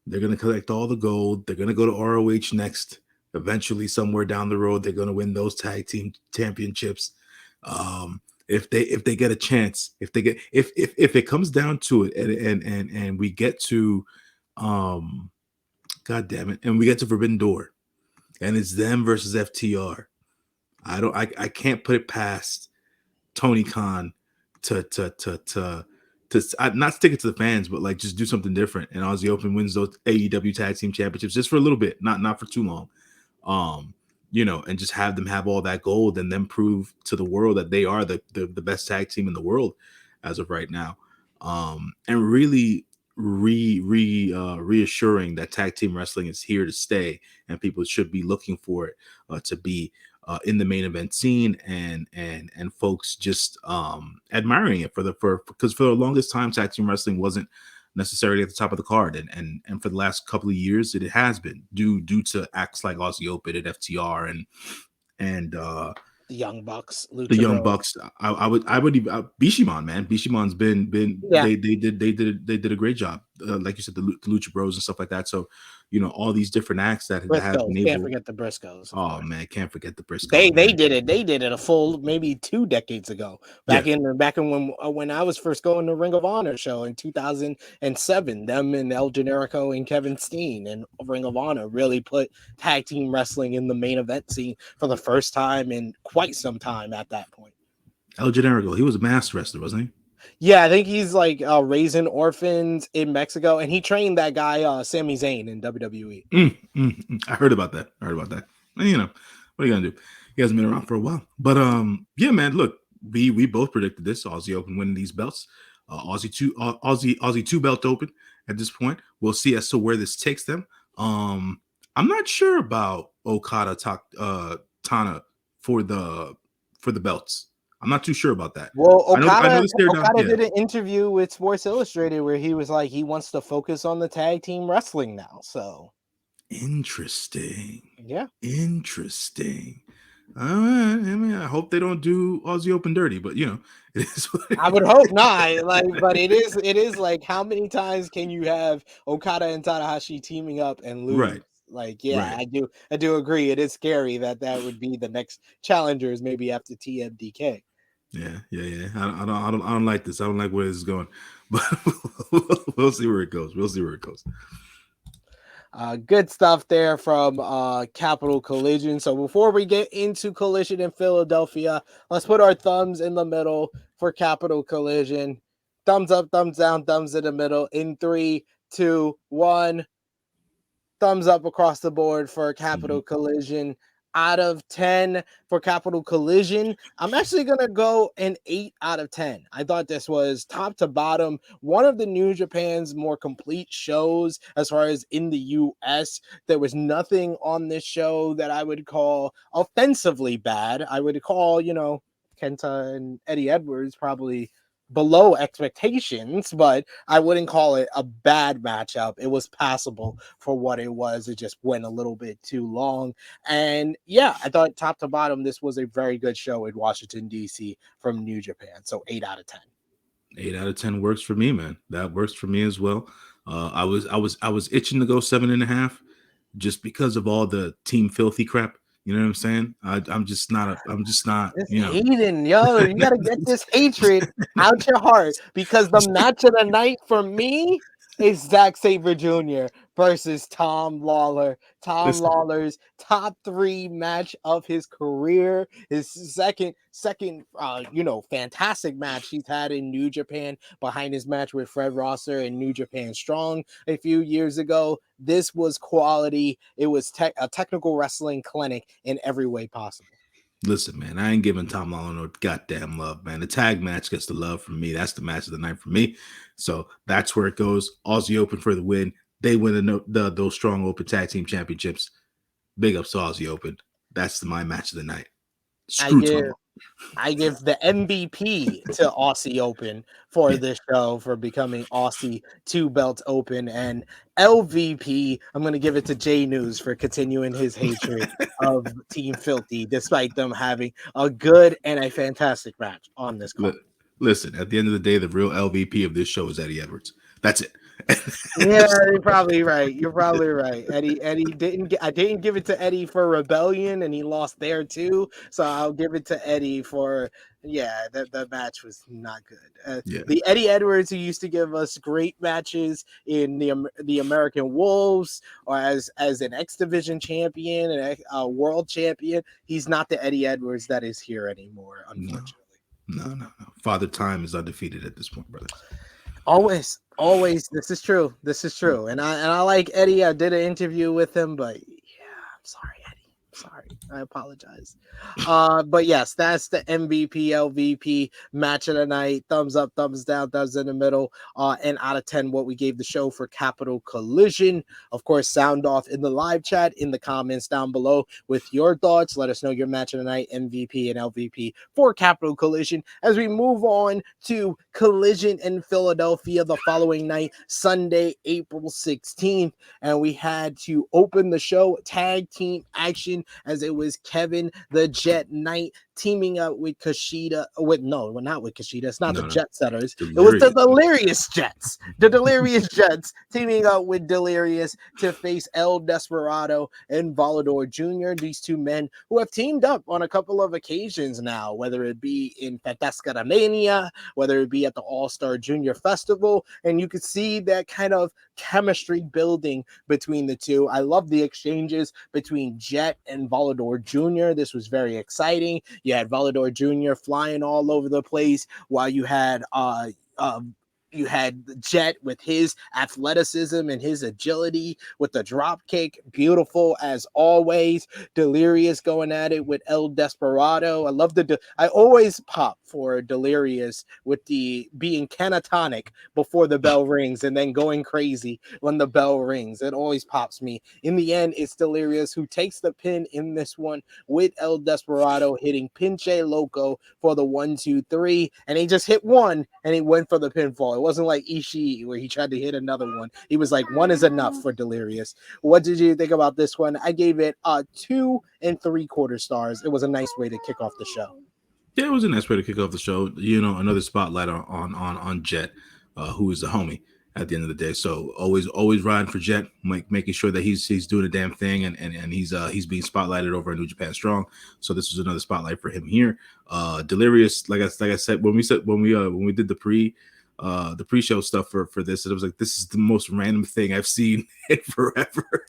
They're going to collect all the gold. They're going to go to ROH next. Eventually, somewhere down the road, they're going to win those tag team championships. If they get a chance, if it comes down to it, and we get to, God damn it, and we get to Forbidden Door, and it's them versus FTR. I can't put it past Tony Khan to not stick it to the fans, but like just do something different. And Aussie Open wins those AEW Tag Team Championships just for a little bit, not for too long. And just have them have all that gold and then prove to the world that they are the best tag team in the world as of right now. And really reassuring that tag team wrestling is here to stay and people should be looking for it to be in the main event scene and folks just admiring it because for the longest time tag team wrestling wasn't necessarily at the top of the card, and for the last couple of years it has been due to acts like Aussie Open and FTR and the Young Bucks, Lucha the Young Bros. Bucks. I would even Bishamon, man. Bishamon's been yeah. they did a great job, like you said, the Lucha Bros and stuff like that. So all these different acts that have been able. Can't forget the Briscoes. Oh man, can't forget the Briscoes. They did it a full maybe 2 decades ago. Back in when I was first going to Ring of Honor show in 2007, them and El Generico and Kevin Steen and Ring of Honor really put tag team wrestling in the main event scene for the first time in quite some time at that point. El Generico, he was a masked wrestler, wasn't he? Yeah, I think he's like raising orphans in Mexico, and he trained that guy Sami Zayn in WWE. I heard about that. And, what are you gonna do? He hasn't been around for a while, but yeah, man. Look, we both predicted this. Aussie Open winning these belts. Aussie two belt open at this point. We'll see as to where this takes them. I'm not sure about Okada Tana for the belts. I'm not too sure about that. Well, Okada did an interview with Sports Illustrated where he was like, he wants to focus on the tag team wrestling now. So interesting. Yeah. Interesting. I hope they don't do Aussie Open dirty, but it is. I would hope not. But it is like, how many times can you have Okada and Tanahashi teaming up and lose? Right. Right. I do agree. It is scary that would be the next challengers, maybe after TMDK. Yeah. I don't like this. I don't like where this is going, but we'll see where it goes. Good stuff there from Capital Collision. So before we get into Collision in Philadelphia, let's put our thumbs in the middle for Capital Collision. Thumbs up, thumbs down, thumbs in the middle. In 3, 2, 1. Thumbs up across the board for Capital Collision. Out of 10 for Capital Collision, I'm actually going to go an 8 out of 10. I thought this was top to bottom one of the New Japan's more complete shows as far as in the U.S. There was nothing on this show that I would call offensively bad. I would call, Kenta and Eddie Edwards probably below expectations, but I wouldn't call it a bad matchup. It was passable for what it was. It just went a little bit too long. And yeah, I thought top to bottom, this was a very good show in Washington, D.C. from New Japan. So 8 out of 10. 8 out of 10 works for me, man. That works for me as well. I was itching to go 7.5 just because of all the team filthy crap. You know what I'm saying? I'm just not. This You know. hating, yo, you gotta get this hatred out your heart, because the match of the night for me is Zack Sabre Jr. versus Tom Lawler. Tom Listen, Lawler's top 3 match of his career, his second, fantastic match he's had in New Japan behind his match with Fred Rosser in New Japan Strong a few years ago. This was quality. It was a technical wrestling clinic in every way possible. listen, man. I ain't giving Tom Lawler no goddamn love, man. The tag match gets the love from me. That's the match of the night for me. So that's where it goes. Aussie Open for the win. They win those strong open tag team championships. Big ups to Aussie Open. That's my match of the night. Screw Tom Lawler. I give the MVP to Aussie Open for this show, for becoming Aussie 2-belt open, and LVP, I'm going to give it to J-News for continuing his hatred of Team Filthy, despite them having a good and a fantastic match on this card. Listen, at the end of the day, the real LVP of this show is Eddie Edwards. That's it. Yeah, you're probably right. You're probably right. Eddie didn't. I didn't give it to Eddie for Rebellion, and he lost there too. So I'll give it to Eddie for. Yeah, the match was not good. The Eddie Edwards who used to give us great matches in the American Wolves, or as an X Division champion and a world champion, he's not the Eddie Edwards that is here anymore, unfortunately. No. Father Time is undefeated at this point, brother. Always. This is true. And I like Eddie. I did an interview with him, but yeah, I'm sorry, Eddie. Sorry, I apologize. But yes, that's the MVP LVP match of the night. Thumbs up, thumbs down, thumbs in the middle. And out of 10, what we gave the show for Capital Collision. Of course, sound off in the live chat, in the comments down below with your thoughts. Let us know your match of the night, MVP and LVP for Capital Collision. As we move on to Collision in Philadelphia the following night, Sunday, April 16th, and we had to open the show tag team action, as it was Kevin the Jet Knight teaming up with Kushida. Not with Kushida. It's not the Jet Setters. Delirious. It was the Delirious Jets. The Delirious Jets teaming up with Delirious to face El Desperado and Volador Jr. These two men who have teamed up on a couple of occasions now, whether it be in Fantastica Mania, whether it be at the All-Star Junior Festival, and you could see that kind of chemistry building between the two. I love the exchanges between Jet and Volador Jr. This was very exciting. You had Volador Jr. flying all over the place, while you had Jet with his athleticism and his agility with the drop kick. Beautiful as always. Delirious going at it with El Desperado. I love I always pop for Delirious with the being catatonic before the bell rings and then going crazy when the bell rings. It always pops me. In the end, it's Delirious who takes the pin in this one, with El Desperado hitting Pinche Loco for the 1, 2, 3, and he just hit one and he went for the pinfall. It wasn't like Ishii where he tried to hit another one. He was like, one is enough for Delirious. What did you think about this one? I gave it 2 3/4 stars. It was a nice way to kick off the show. Yeah, it was a nice way to kick off the show. You know, another spotlight on Jet, who is the homie at the end of the day. So always riding for Jet, making sure that he's doing a damn thing, and he's being spotlighted over in New Japan Strong. So this was another spotlight for him here. Delirious, like I said, when we did the pre-show stuff for this, it was like, this is the most random thing I've seen in forever.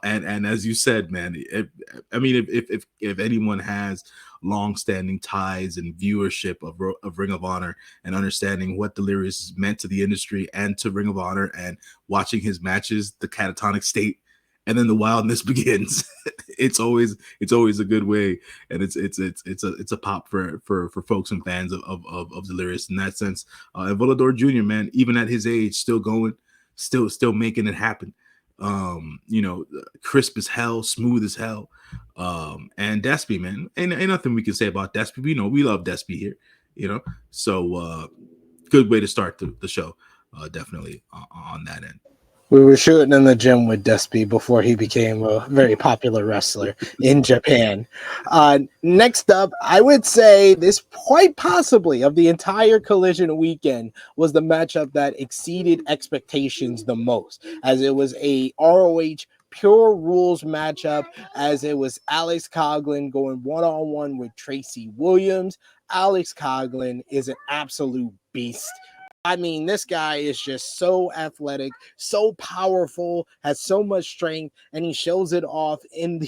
And as you said, man, if anyone has long-standing ties and viewership of Ring of Honor, and understanding what Delirious has meant to the industry and to Ring of Honor, and watching his matches, the catatonic state, and then the wildness begins. It's always a good way, and it's a pop for folks and fans of Delirious in that sense. And Volador Jr., man, even at his age, still going, still making it happen. Crisp as hell, smooth as hell. And Despy, man, ain't nothing we can say about Despy. We know we love Despy here. So good way to start the show, definitely on that end. We were shooting in the gym with Despy before he became a very popular wrestler in Japan. Next up, I would say this quite possibly of the entire Collision weekend was the matchup that exceeded expectations the most, as it was a ROH pure rules matchup, as it was Alex Coughlin going one-on-one with Tracy Williams. Alex Coughlin is an absolute beast. I mean, this guy is just so athletic, so powerful, has so much strength, and he shows it off in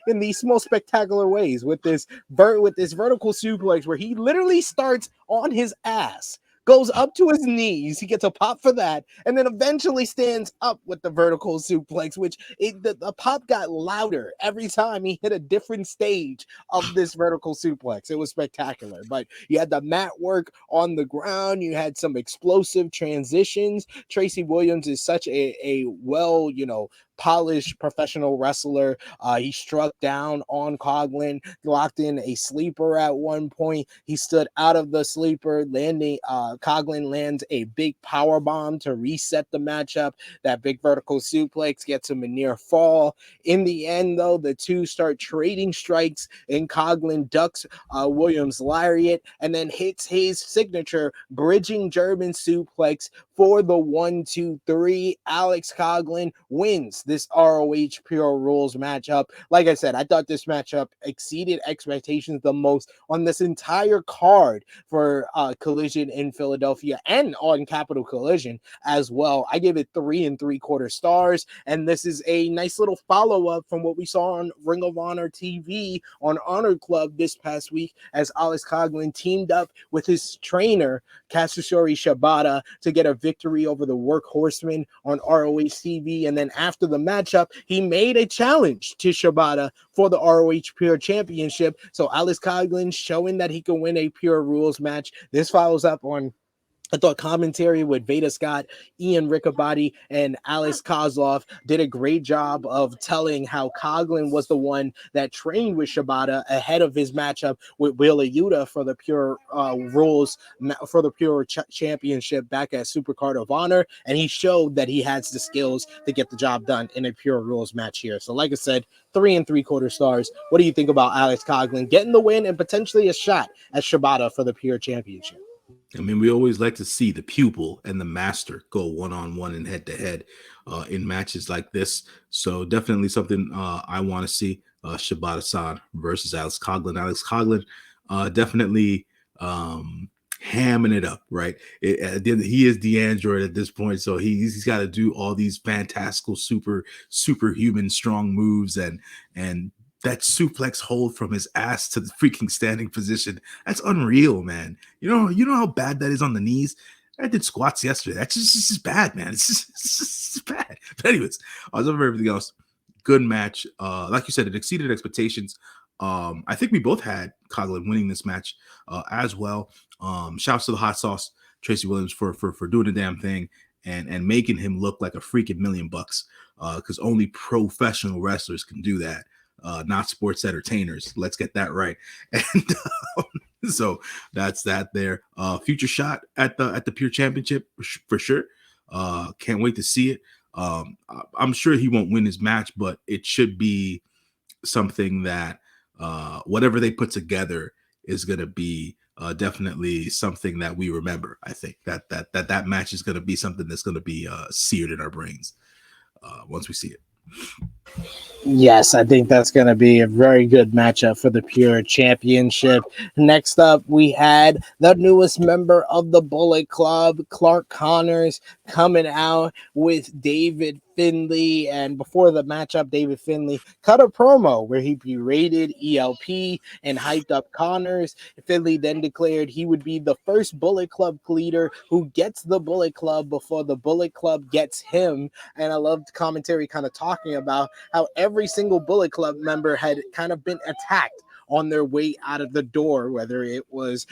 these most spectacular ways with this vertical suplex where he literally starts on his ass, goes up to his knees, he gets a pop for that, and then eventually stands up with the vertical suplex, which the pop got louder every time he hit a different stage of this vertical suplex. It was spectacular. But you had the mat work on the ground, you had some explosive transitions. Tracy Williams is such a well, polished professional wrestler. He struck down on Coughlin, locked in a sleeper at one point. He stood out of the sleeper, landing Coughlin lands a big power bomb to reset the matchup. That big vertical suplex gets him a near fall. In the end, though, the two start trading strikes, and Coughlin ducks Williams' lariat and then hits his signature bridging German suplex for the 1-2-3. Alex Coughlin wins this ROH Pure Rules matchup. Like I said, I thought this matchup exceeded expectations the most on this entire card for Collision in Philadelphia and on Capital Collision as well. I give it 3 3/4 stars, and this is a nice little follow-up from what we saw on Ring of Honor TV on Honor Club this past week, as Alex Coughlin teamed up with his trainer Katsuyori Shibata to get a victory over the Workhorsemen on ROH TV. And then after the matchup, he made a challenge to Shibata for the ROH Pure Championship. So Alex Coughlin showing that he can win a Pure Rules match. This follows up on, I thought, commentary with Veda Scott, Ian Riccaboni, and Alex Kozlov did a great job of telling how Coughlin was the one that trained with Shibata ahead of his matchup with Wheeler Yuta for the Pure Rules, for the Pure Championship back at Supercard of Honor, and he showed that he has the skills to get the job done in a Pure Rules match here. So like I said, 3 3/4 stars. What do you think about Alex Coughlin getting the win and potentially a shot at Shibata for the Pure Championship? I mean, we always like to see the pupil and the master go one-on-one and head-to-head in matches like this. So definitely something I want to see. Shibata-san versus Alex Coughlin. Alex Coughlin definitely hamming it up, right? He is the android at this point, so he's got to do all these fantastical, superhuman strong moves, and that suplex hold from his ass to the freaking standing position. That's unreal, man. You know how bad that is on the knees. I did squats yesterday. That's just bad, man. It's just bad. But anyways, as over everything else, good match. Like you said, it exceeded expectations. I think we both had Coughlin winning this match as well. Shouts to the hot sauce, Tracy Williams, for doing the damn thing and making him look like a freaking $1,000,000. Because only professional wrestlers can do that. Not sports entertainers. Let's get that right. And so that's that there. Future shot at the Pure Championship for sure. Can't wait to see it. I'm sure he won't win his match, but it should be something that whatever they put together is going to be definitely something that we remember. I think that match is going to be something that's going to be seared in our brains once we see it. Yes, I think that's going to be a very good matchup for the Pure Championship. Next up, we had the newest member of the Bullet Club, Clark Connors, coming out with David Finlay. And before the matchup, David Finlay cut a promo where he berated ELP and hyped up Connors. Finlay then declared he would be the first Bullet Club leader who gets the Bullet Club before the Bullet Club gets him. And I loved commentary kind of talking about how every single Bullet Club member had kind of been attacked on their way out of the door, whether it was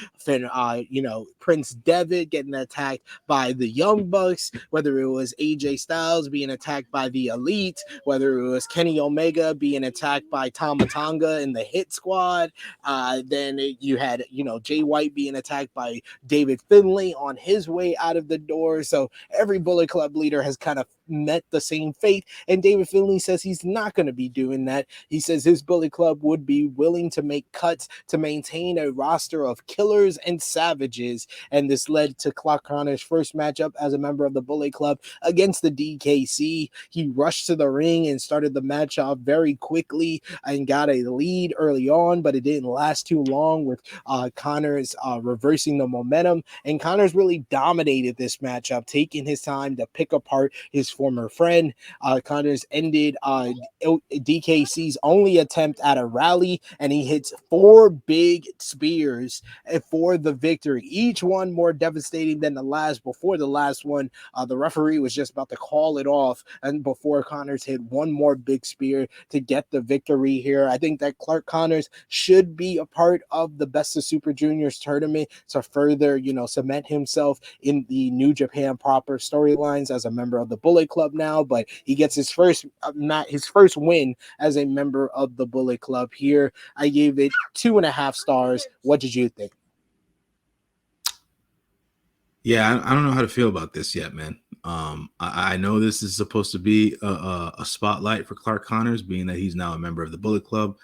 Prince Devitt getting attacked by the Young Bucks, whether it was AJ Styles being attacked by the Elite, whether it was Kenny Omega being attacked by Tama Tonga and the Hit Squad. Then you had, Jay White being attacked by David Finlay on his way out of the door. So every Bullet Club leader has kind of met the same fate. And David Finlay says he's not going to be doing that. He says his Bullet Club would be willing to make cuts to maintain a roster of killers and savages. And this led to Clark Connor's first matchup as a member of the Bullet Club against the DKC. He rushed to the ring and started the match off very quickly and got a lead early on, but it didn't last too long with Connors reversing the momentum. And Connors really dominated this matchup, taking his time to pick apart his former friend. Connors ended DKC's only attempt at a rally, and he hits 4 big spears for the victory, each one more devastating than the last. Before the last one, the referee was just about to call it off, and before Connors hit one more big spear to get the victory here. I think that Clark Connors should be a part of the Best of Super Juniors tournament to further, cement himself in the New Japan proper storylines as a member of the Bullet Club now. But he gets his first win as a member of the Bullet Club here. I gave it 2.5 stars. What did you think? Yeah, I don't know how to feel about this yet, man. I know this is supposed to be a spotlight for Clark Connors, being that he's now a member of the Bullet Club.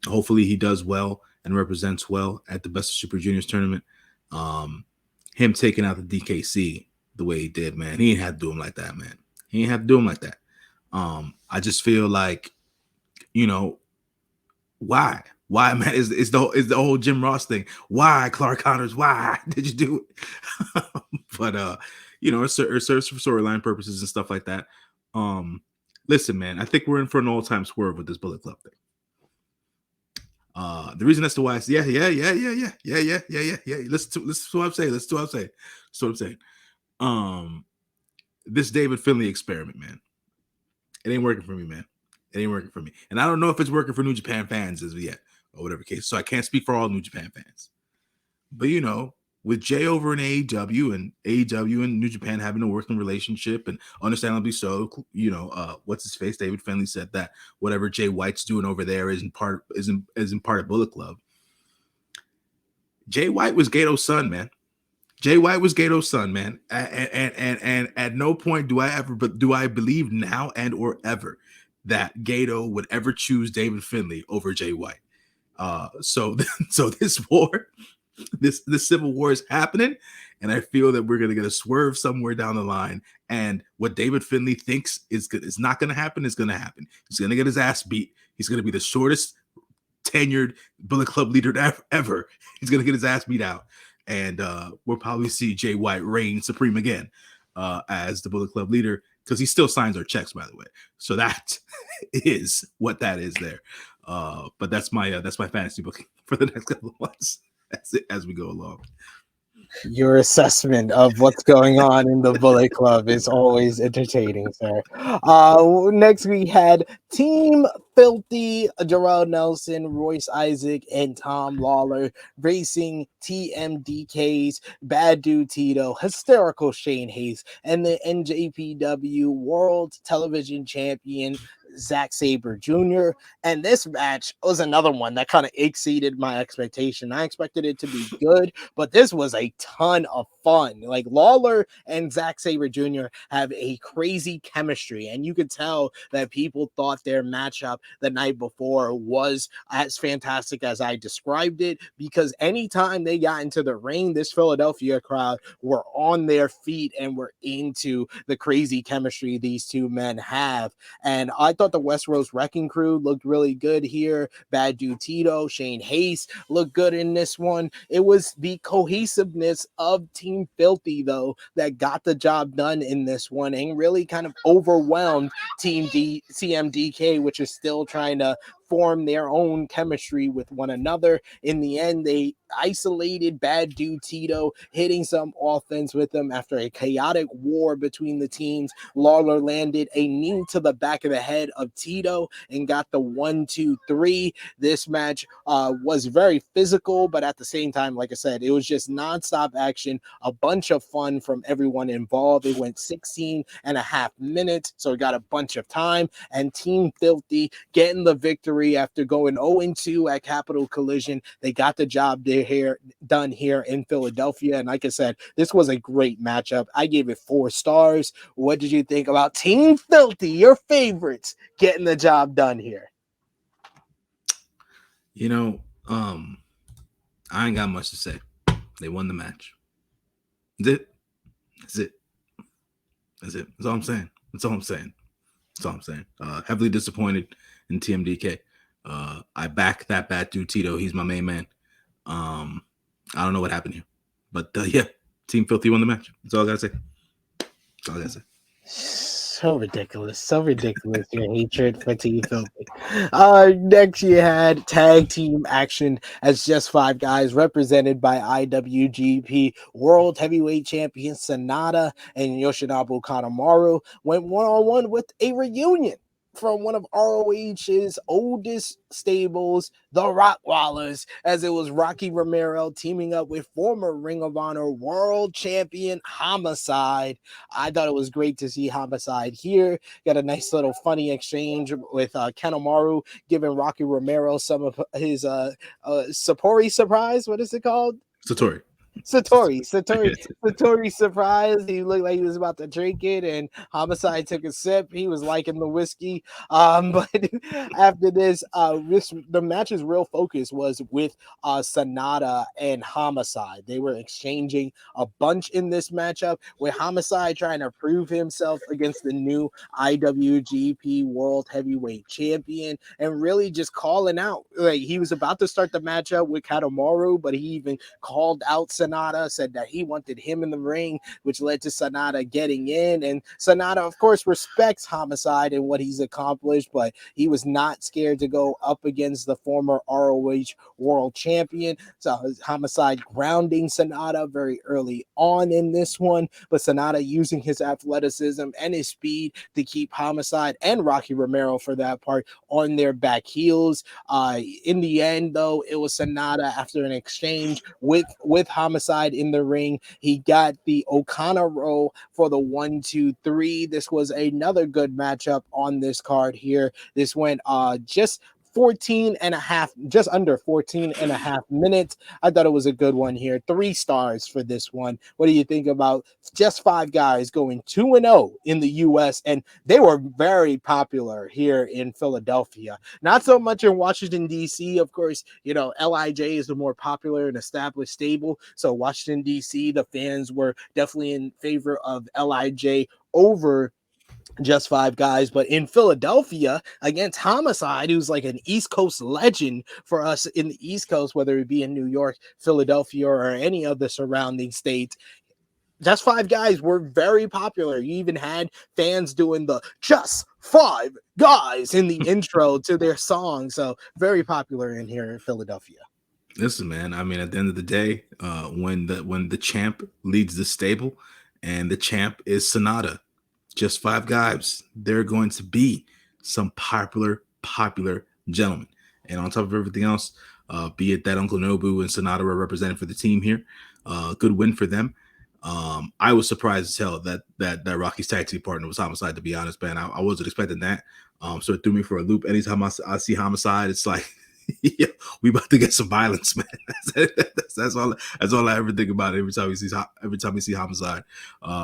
Hopefully he does well and represents well at the Best of Super Juniors tournament. Him taking out the DKC the way he did, man, he ain't had to do him like that, man. He ain't have to do him like that. I just feel like, why? Why, man? Is the whole Jim Ross thing? Why, Clark Connors? Why did you do it? But it serves for storyline purposes and stuff like that. Listen, man, I think we're in for an all-time swerve with this Bullet Club thing. The reason as to why it's yeah. Listen to what I'm saying. This David Finlay experiment, man, it ain't working for me, man. It ain't working for me, and I don't know if it's working for New Japan fans as of yet, or whatever case. So I can't speak for all New Japan fans. But with Jay over in AEW and AEW and New Japan having a working relationship, and understandably so, what's his face? David Finlay said that whatever Jay White's doing over there isn't part of Bullet Club. Jay White was Gato's son, man. Jay White was Gato's son, man. And at no point do I believe now and or ever that Gato would ever choose David Finlay over Jay White. So this war. This civil war is happening, and I feel that we're gonna get a swerve somewhere down the line. And what David Finlay thinks is not gonna happen is gonna happen. He's gonna get his ass beat. He's gonna be the shortest tenured Bullet Club leader ever. He's gonna get his ass beat out, and we'll probably see Jay White reign supreme again as the Bullet Club leader, because he still signs our checks, by the way. So that is what that is there. But that's my fantasy booking for the next couple of months. That's it as we go along. Your assessment of what's going on in the Bullet Club is always entertaining, sir. Next, we had Team Filthy, Jarrell Nelson, Royce Isaac, and Tom Lawler racing TMDK's Bad Dude Tito, Hysterical Shane Hayes, and the NJPW World Television Champion Zack Sabre Jr. And this match was another one that kind of exceeded my expectation. I expected it to be good, but this was a ton of fun. Like, Lawler and Zack Sabre Jr. have a crazy chemistry, and you could tell that people thought their matchup the night before was as fantastic as I described it, because anytime they got into the ring, this Philadelphia crowd were on their feet and were into the crazy chemistry these two men have. And I thought the Westeros Wrecking Crew looked really good here. Bad Dude Tito, Shane Hayes looked good in this one. It was the cohesiveness of Team Filthy, though, that got the job done in this one and really kind of overwhelmed CMDK, which is still trying to form their own chemistry with one another. In the end, they isolated bad dude Tito, hitting some offense with him after a chaotic war between the teams. Lawler landed a knee to the back of the head of Tito and got the 1-2-3. This match was very physical, but at the same time, like I said, it was just nonstop action, a bunch of fun from everyone involved. It went 16 and a half minutes, so we got a bunch of time, and Team Filthy getting the victory after going 0-2 at Capital Collision. They got the job done here in Philadelphia, and like I said, this was a great matchup. I gave it 4 stars. What did you think about Team Filthy, your favorites, getting the job done here? You know, I ain't got much to say. They won the match. That's it. That's it. That's it. That's all I'm saying. That's all I'm saying. That's all I'm saying. Heavily disappointed in TMDK. I back that bad dude Tito. He's my main man. I don't know what happened here, but yeah, Team Filthy won the match. That's all I gotta say. That's all I gotta say. So ridiculous, your hatred for Team Filthy. Next you had tag team action as just 5 guys represented by IWGP World Heavyweight Champion Sonata and Yoshinobu Kanemaru went one-on-one with a reunion from one of ROH's oldest stables, the Rockwallers, as it was Rocky Romero teaming up with former Ring of Honor World Champion Homicide. I thought it was great to see Homicide here. Got a nice little funny exchange with Kanemaru giving Rocky Romero some of his Satori surprise. What is it called? Satori surprise. He looked like he was about to drink it, and Homicide took a sip. He was liking the whiskey. But after this, the match's real focus was with Sonata and Homicide. They were exchanging a bunch in this matchup, with Homicide trying to prove himself against the new IWGP World Heavyweight Champion and really just calling out. Like, he was about to start the matchup with Kanemaru, but he even called out Sonata, said that he wanted him in the ring, which led to Sonata getting in. And Sonata, of course, respects Homicide and what he's accomplished, but he was not scared to go up against the former ROH World Champion. So Homicide grounding Sonata very early on in this one, but Sonata using his athleticism and his speed to keep Homicide and Rocky Romero, for that part, on their back heels. In the end, though, it was Sonata, after an exchange with Homicide in the ring. He got the Okana roll for the 1-2-3. This was another good matchup on this card here. This went just under 14 and a half minutes. I thought it was a good one here. 3 stars for this one. What do you think about just 5 guys going 2-0 in the US? And they were very popular here in Philadelphia. Not so much in Washington, D.C. Of course, you know, LIJ is the more popular and established stable. So Washington, D.C., the fans were definitely in favor of LIJ over just 5 guys. But in Philadelphia, against Homicide, who's like an East Coast legend for us in the East Coast, whether it be in New York, Philadelphia, or any of the surrounding states, just 5 guys were very popular. You even had fans doing the just 5 guys in the intro to their song. So very popular in here in Philadelphia. Listen, man, I mean, at the end of the day, when the champ leads the stable and the champ is Sonata, just 5 guys, they're going to be some popular gentlemen. And on top of everything else, be it that Uncle Nobu and Sonata were represented for the team here, good win for them. I was surprised as hell that Rocky's tag team partner was Homicide, to be honest, man. I wasn't expecting that. So it threw me for a loop. Anytime I see Homicide, it's like, yeah, we about to get some violence, man. That's all I ever think about every time we see Homicide.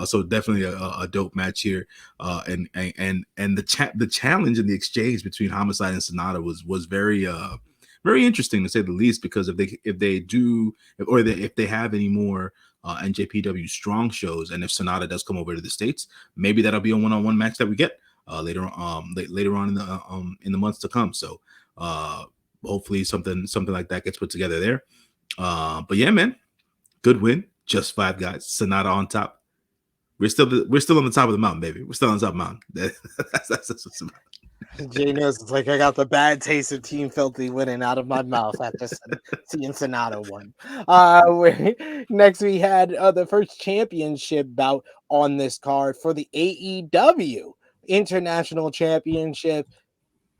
So definitely a dope match here. And the challenge and the exchange between Homicide and Sonata was very interesting, to say the least, because if they have any more NJPW strong shows, and if Sonata does come over to the States, maybe that'll be a one-on-one match that we get later on in the months to come. So hopefully something like that gets put together there. But yeah, man, good win. Just 5 guys. Sonata on top. We're still on the top of the mountain, baby. We're still on the top of the mountain. That's what's about. J-News is like, I got the bad taste of Team Filthy winning out of my mouth after seeing Sonata won. Next, we had the first championship bout on this card for the AEW International Championship.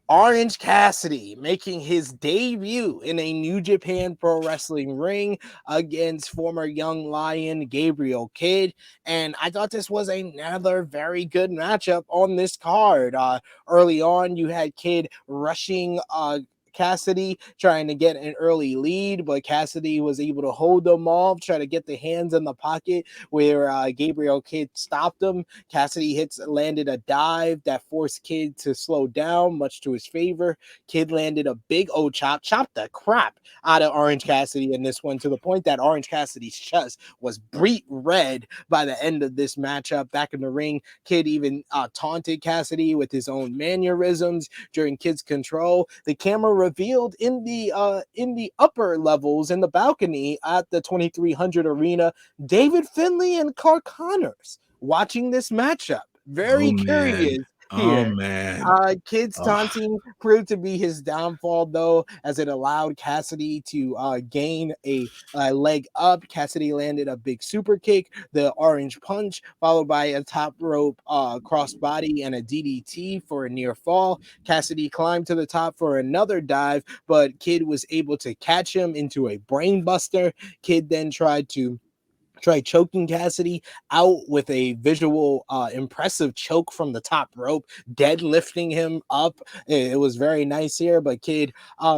Orange Cassidy making his debut in a New Japan Pro Wrestling ring against former Young Lion Gabriel Kidd. And I thought this was another very good matchup on this card. Early on, you had Kidd rushing Cassidy, trying to get an early lead, but Cassidy was able to hold them off, try to get the hands in the pocket where Gabriel Kidd stopped him. Cassidy landed a dive that forced Kidd to slow down, much to his favor. Kidd landed a big chopped the crap out of Orange Cassidy in this one, to the point that Orange Cassidy's chest was bright red by the end of this matchup. Back in the ring, Kidd even taunted Cassidy with his own mannerisms during Kidd's control. The camera revealed in the upper levels in the balcony at the 2300 arena David Finlay and Clark Connors watching this matchup. Very curious here. Kidd's taunting proved to be his downfall, though, as it allowed Cassidy to gain a leg up. Cassidy landed a big super kick, the orange punch, followed by a top rope crossbody and a DDT for a near fall. Cassidy climbed to the top for another dive, but Kidd was able to catch him into a brainbuster. Kidd then tried choking Cassidy out with a visual impressive choke from the top rope, deadlifting him up. It was very nice here, but Kidd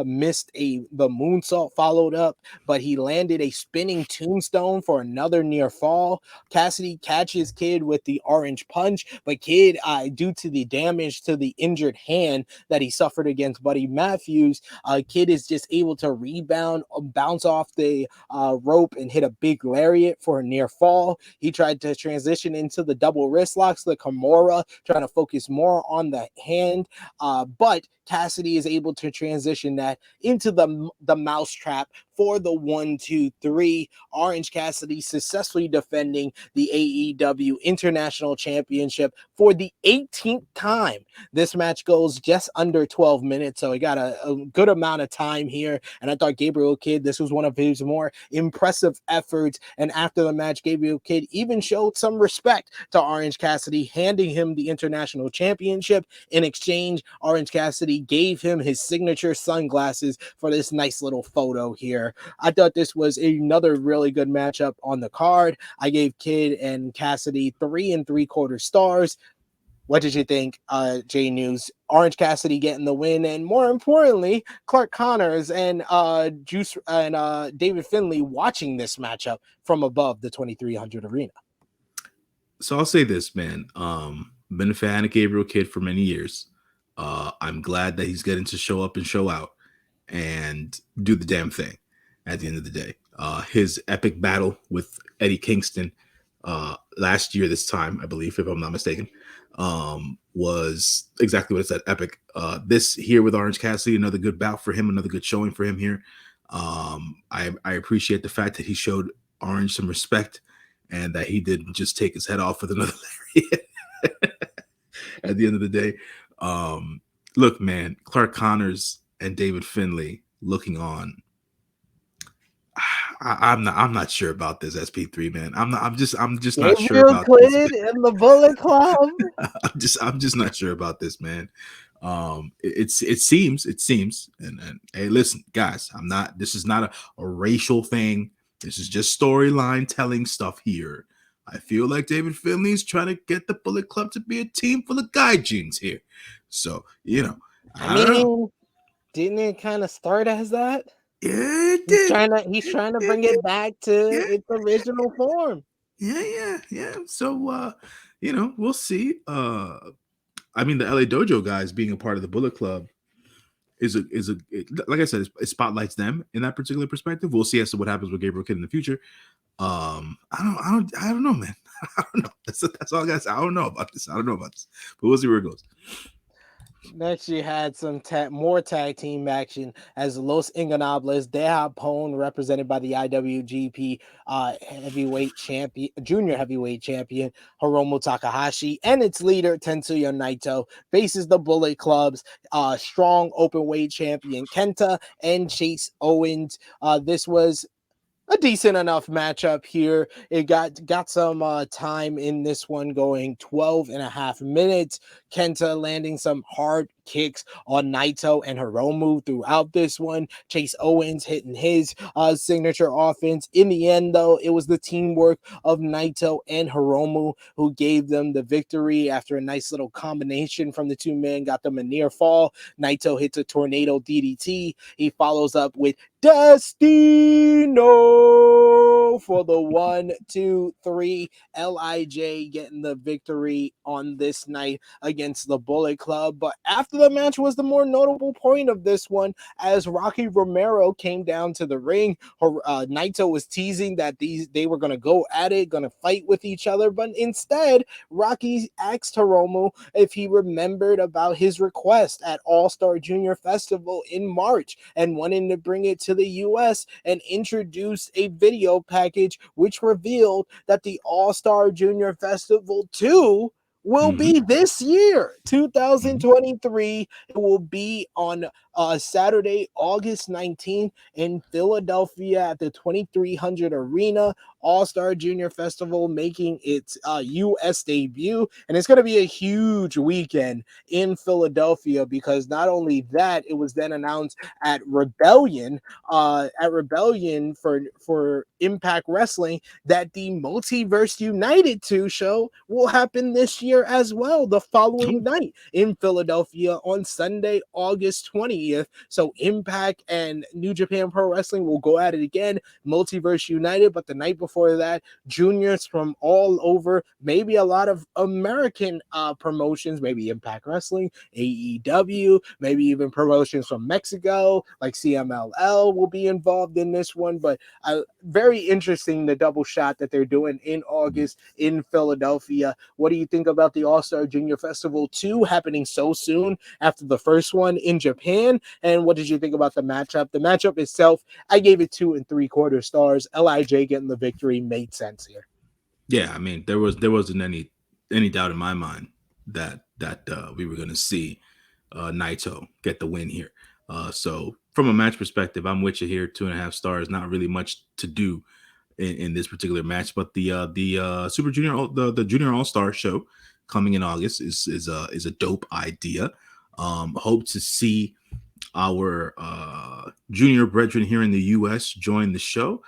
missed the moonsault followed up, but he landed a spinning tombstone for another near fall. Cassidy catches Kidd with the orange punch, but Kidd, due to the damage to the injured hand that he suffered against Buddy Matthews, Kidd is just able to rebound, bounce off the rope and hit a big lariat for a near fall. He tried to transition into the double wrist locks, the Kimura, trying to focus more on the hand, but Cassidy is able to transition that into the mousetrap for the 1-2-3. Orange Cassidy successfully defending the AEW International Championship for the 18th time. This match goes just under 12 minutes, so he got a good amount of time here, and I thought Gabriel Kidd, this was one of his more impressive efforts, and after the match, Gabriel Kidd even showed some respect to Orange Cassidy, handing him the International Championship. In exchange, Orange Cassidy gave him his signature sunglasses for this nice little photo here. I thought this was another really good matchup on the card. I gave Kidd and Cassidy 3 3/4 stars. What did you think, J-News? Orange Cassidy getting the win, and more importantly, Clark Connors and David Finlay watching this matchup from above the 2300 arena. So I'll say this, man. Been a fan of Gabriel Kidd for many years. I'm glad that he's getting to show up and show out and do the damn thing at the end of the day. His epic battle with Eddie Kingston last year, this time, I believe, if I'm not mistaken, was exactly what it said, epic. This here with Orange Cassidy, another good bout for him, another good showing for him here. I appreciate the fact that he showed Orange some respect and that he didn't just take his head off with another lariat at the end of the day. Look, man, Clark Connors and David Finlay looking on. I'm not sure about this SP3, man. I'm just not sure about this. In the Bullet Club. I'm just not sure about this, man. It seems, and hey, listen, guys, this is not a racial thing. This is just storyline telling stuff here. I feel like David Finley's trying to get the Bullet Club to be a team full of gaijins here. So, I don't know. Didn't it kind of start as that? Yeah, it did. He's trying to bring it back to its original form. Yeah. So, we'll see. I mean, the LA Dojo guys being a part of the Bullet Club like I said, it spotlights them in that particular perspective. We'll see as to what happens with Gabriel Kidd in the future. I don't know, man. I don't know. That's all, guys. I don't know about this. But we'll see where it goes. Next, you had some more tag team action as Los Ingonables de Japón, represented by the IWGP heavyweight champion, junior heavyweight champion Hiromu Takahashi, and its leader Tetsuya Naito faces the Bullet Club's strong openweight champion Kenta and Chase Owens. This was a decent enough matchup here. It got some time in this one, going 12 and a half minutes. Kenta landing some hard kicks on Naito and Hiromu throughout this one. Chase Owens hitting his signature offense. In the end, though, it was the teamwork of Naito and Hiromu who gave them the victory after a nice little combination from the two men, got them a near fall. Naito hits a tornado DDT. He follows up with Destino for the 1-2-3. LIJ getting the victory on this night against the Bullet Club. But after the match was the more notable point of this one, as Rocky Romero came down to the ring. Naito was teasing that they were going to go at it, going to fight with each other, but instead Rocky asked Hiromu if he remembered about his request at All-Star Junior Festival in March and wanting to bring it to the US, and introduced a video package which revealed that the All-Star Junior Festival 2 will be this year, 2023. It will be on Saturday, August 19th in Philadelphia at the 2300 Arena. All-Star Junior Festival making its U.S. debut, and it's going to be a huge weekend in Philadelphia, because not only that, it was then announced at Rebellion for Impact Wrestling that the Multiverse United 2 show will happen this year as well, the following night in Philadelphia on Sunday, August 20th. So Impact and New Japan Pro Wrestling will go at it again, Multiverse United, but the night before that, juniors from all over, maybe a lot of American promotions, maybe Impact Wrestling, AEW, maybe even promotions from Mexico like CMLL will be involved in this one. But very interesting, the double shot that they're doing in August in Philadelphia. What do you think about the All-Star Junior Festival 2 happening so soon after the first one in Japan? And what did you think about the matchup? The matchup itself, I gave it 2 3/4 stars. LIJ getting the victory made sense here. Yeah, I mean, there wasn't any doubt in my mind that we were going to see Naito get the win here. So from a match perspective, I'm with you here. 2.5 stars. Not really much to do in this particular match, but the Super Junior, the Junior All Star show coming in August is a dope idea. Hope to see our junior brethren here in the U.S. join the show.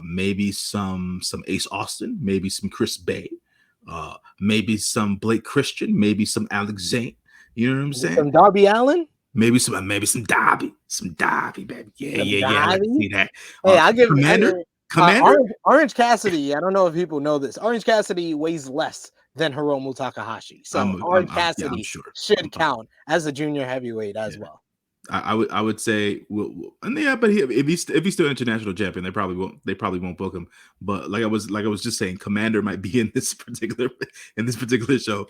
Maybe some Ace Austin, maybe some Chris Bay, maybe some Blake Christian, maybe some Alex Zane. You know what I'm saying? Some Darby Allin. Maybe some Darby, baby. Yeah. I like to see that. Hey, I'll give Commander. Orange Cassidy. I don't know if people know this. Orange Cassidy weighs less than Hiromu Takahashi, so Orange Cassidy should count as a junior heavyweight as well. I would say, and yeah, but if he's still international champion, they probably won't book him. But like I was just saying, Commander might be in this particular show,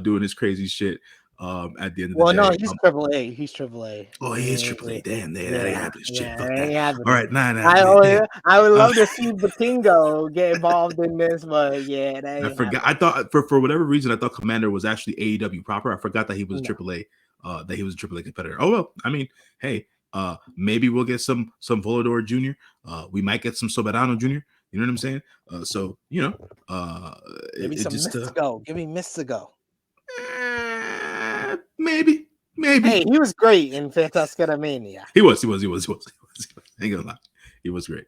doing his crazy shit. At the end of the day. Well, no, he's AAA. He's AAA. Oh, he is AAA. Damn, that ain't happening. Shit, fuck that. Happening. All right, nah. I would love to see Batingo get involved in this, but yeah, that I forgot. Happening. I thought for whatever reason, I thought Commander was actually AEW proper. I forgot that he was AAA. That he was a AAA competitor. Oh well, I mean, hey, maybe we'll get some Volador Jr. We might get some Soberano Jr. You know what I'm saying? So you know, give me some Mystico. Give me Mystico. Maybe. Hey, he was great in Fantastica Mania. He was. Ain't gonna lie, he was great.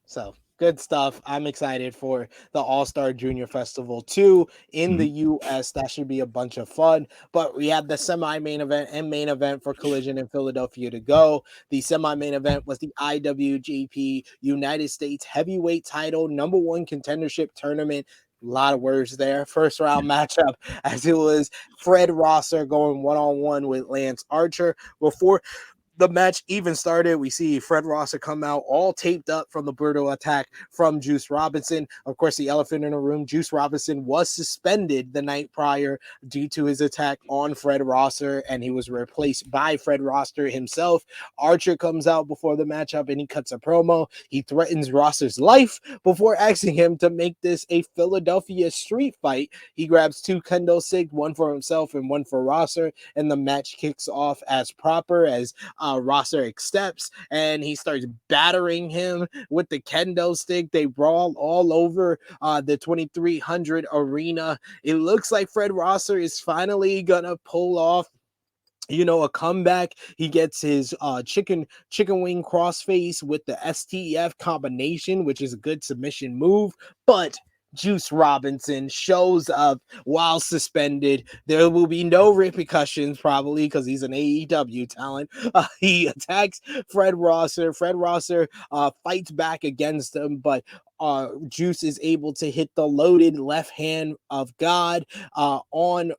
So good stuff. I'm excited for the All-Star Junior Festival 2 in the U.S. That should be a bunch of fun. But we have the semi-main event and main event for Collision in Philadelphia to go. The semi-main event was the IWGP United States Heavyweight Title #1 Contendership Tournament. A lot of words there. First round matchup, as it was Fred Rosser going one-on-one with Lance Archer before the match even started. We see Fred Rosser come out all taped up from the brutal attack from Juice Robinson. Of course, the elephant in the room, Juice Robinson was suspended the night prior due to his attack on Fred Rosser, and he was replaced by Fred Rosser himself. Archer comes out before the matchup and he cuts a promo. He threatens Rosser's life before asking him to make this a Philadelphia street fight. He grabs 2 kendo sticks, one for himself and one for Rosser, and the match kicks off as proper as Rosser accepts, and he starts battering him with the kendo stick. They brawl all over the 2300 arena. It looks like Fred Rosser is finally gonna pull off a comeback. He gets his chicken wing crossface with the STF combination, which is a good submission move, but Juice Robinson shows up while suspended. There will be no repercussions, probably, because he's an AEW talent. He attacks Fred Rosser. Fred Rosser fights back against him, but Juice is able to hit the loaded left hand of God on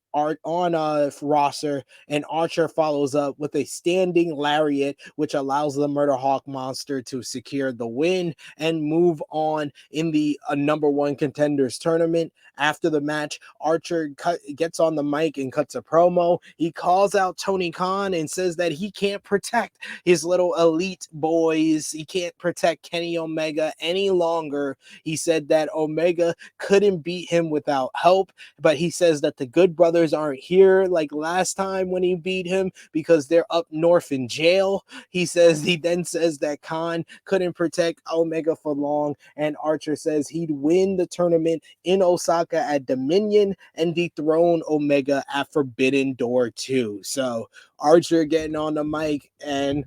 Rosser, and Archer follows up with a standing lariat, which allows the Murder Hawk Monster to secure the win and move on in the number 1 contenders tournament. After the match, Archer gets on the mic and cuts a promo. He calls out Tony Khan and says that he can't protect his little elite boys. He can't protect Kenny Omega any longer. He said that Omega couldn't beat him without help, but he says that the Good Brothers aren't here like last time when he beat him because they're up north in jail. He then says that Khan couldn't protect Omega for long, and Archer says he'd win the tournament in Osaka at Dominion and dethrone Omega at Forbidden Door 2. So Archer getting on the mic, and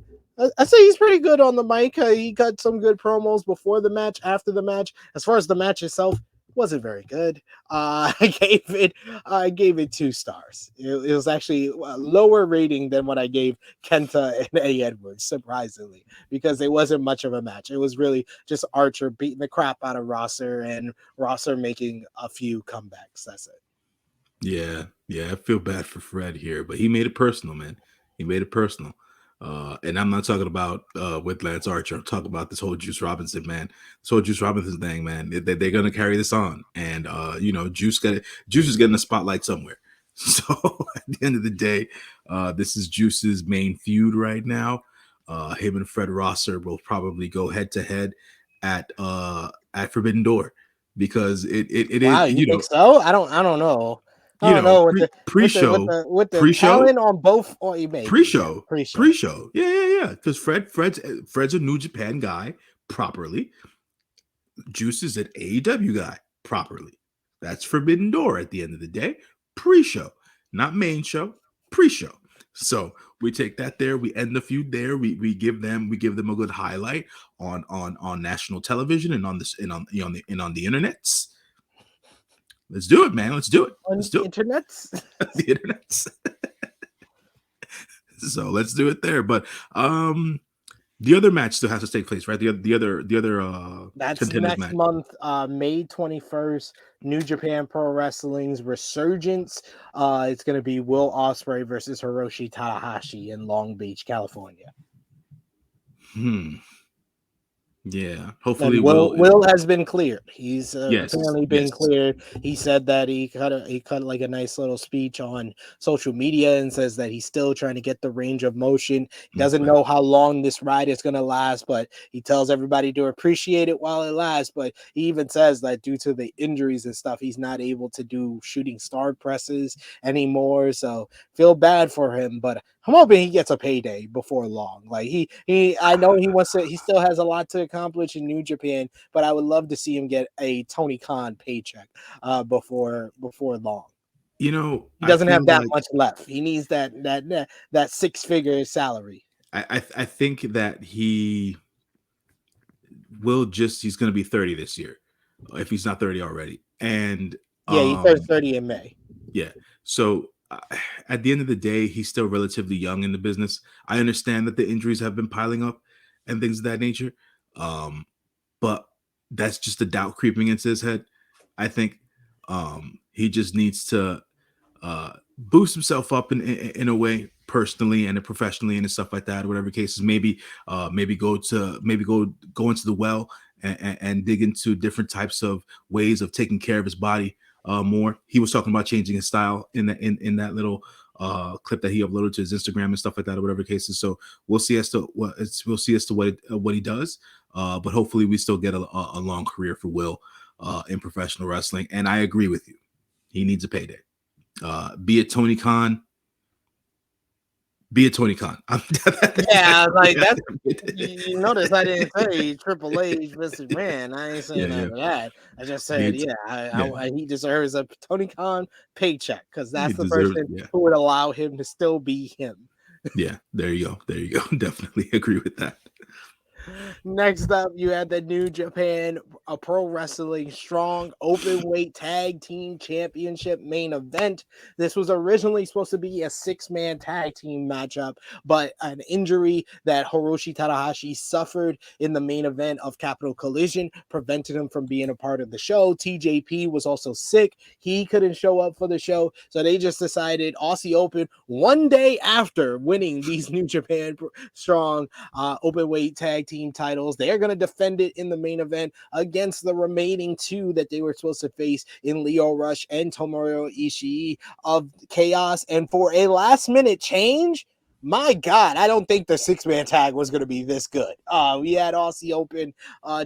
I say he's pretty good on the mic. He got some good promos before the match, after the match. As far as the match itself, wasn't very good. I gave it 2 stars. It was actually a lower rating than what I gave Kenta and A. Edwards, surprisingly, because it wasn't much of a match. It was really just Archer beating the crap out of Rosser and Rosser making a few comebacks. That's it. Yeah, I feel bad for Fred here, but he made it personal, man. He made it personal. And I'm not talking about with Lance Archer. I'm talking about this whole Juice Robinson, man. This whole Juice Robinson thing, man. They're gonna carry this on, and Juice is getting a spotlight somewhere. So at the end of the day, this is Juice's main feud right now. Him and Fred Rosser will probably go head to head at Forbidden Door, because it Wow, is, you think so? I don't know. I don't know pre-show, with the talent on both, or pre-show. pre-show. Yeah. Because Fred's a New Japan guy properly. Juice is an AEW guy properly. That's Forbidden Door at the end of the day. Pre-show, not main show. Pre-show. So we take that there. We end the feud there. We give them a good highlight on national television and on this and on the internets. Let's do it, man. Let's do it. Let's do it. Internets. The internets. So let's do it there. But the other match still has to take place, right? The other that's contenders next match. month, May 21st. New Japan Pro Wrestling's Resurgence. It's going to be Will Ospreay versus Hiroshi Tanahashi in Long Beach, California. Yeah, hopefully Will has been cleared. He's apparently been yes. cleared. He said that he cut like a nice little speech on social media and says that he's still trying to get the range of motion. He doesn't know how long this ride is going to last, but he tells everybody to appreciate it while it lasts. But he even says that due to the injuries and stuff, he's not able to do shooting star presses anymore. So feel bad for him, but I'm hoping he gets a payday before long. Like I know he still has a lot to accomplish in New Japan, but I would love to see him get a Tony Khan paycheck before long. He doesn't have that much left. He needs that 6-figure salary. I think that he's going to be 30 this year, if he's not 30 already. And he turns 30 in May. Yeah. So at the end of the day, he's still relatively young in the business. I understand that the injuries have been piling up and things of that nature. But that's just a doubt creeping into his head. I think he just needs to boost himself up in a way personally and professionally and stuff like that, or whatever cases. Maybe go into the well and dig into different types of ways of taking care of his body more. He was talking about changing his style in that little clip that he uploaded to his Instagram and stuff like that, or whatever cases. So we'll see as to what he does. But hopefully we still get a long career for Will in professional wrestling. And I agree with you. He needs a payday. Be it Tony Khan. Yeah, like that's you notice I didn't say Triple H versus Man. I ain't saying none of that. I just said, he deserves a Tony Khan paycheck because that's the person who would allow him to still be him. Yeah, there you go. Definitely agree with that. Next up, you had the New Japan Pro Wrestling Strong Openweight Tag Team Championship main event. This was originally supposed to be a 6-man tag team matchup, but an injury that Hiroshi Tanahashi suffered in the main event of Capital Collision prevented him from being a part of the show. TJP was also sick. He couldn't show up for the show, so they just decided Aussie Open, one day after winning these New Japan Strong Openweight Tag Team titles, they are going to defend it in the main event against the remaining 2 that they were supposed to face in Lio Rush and Tomohiro Ishii of Chaos. And for a last minute change, my God, I don't think the 6-man tag was going to be this good. We had Aussie Open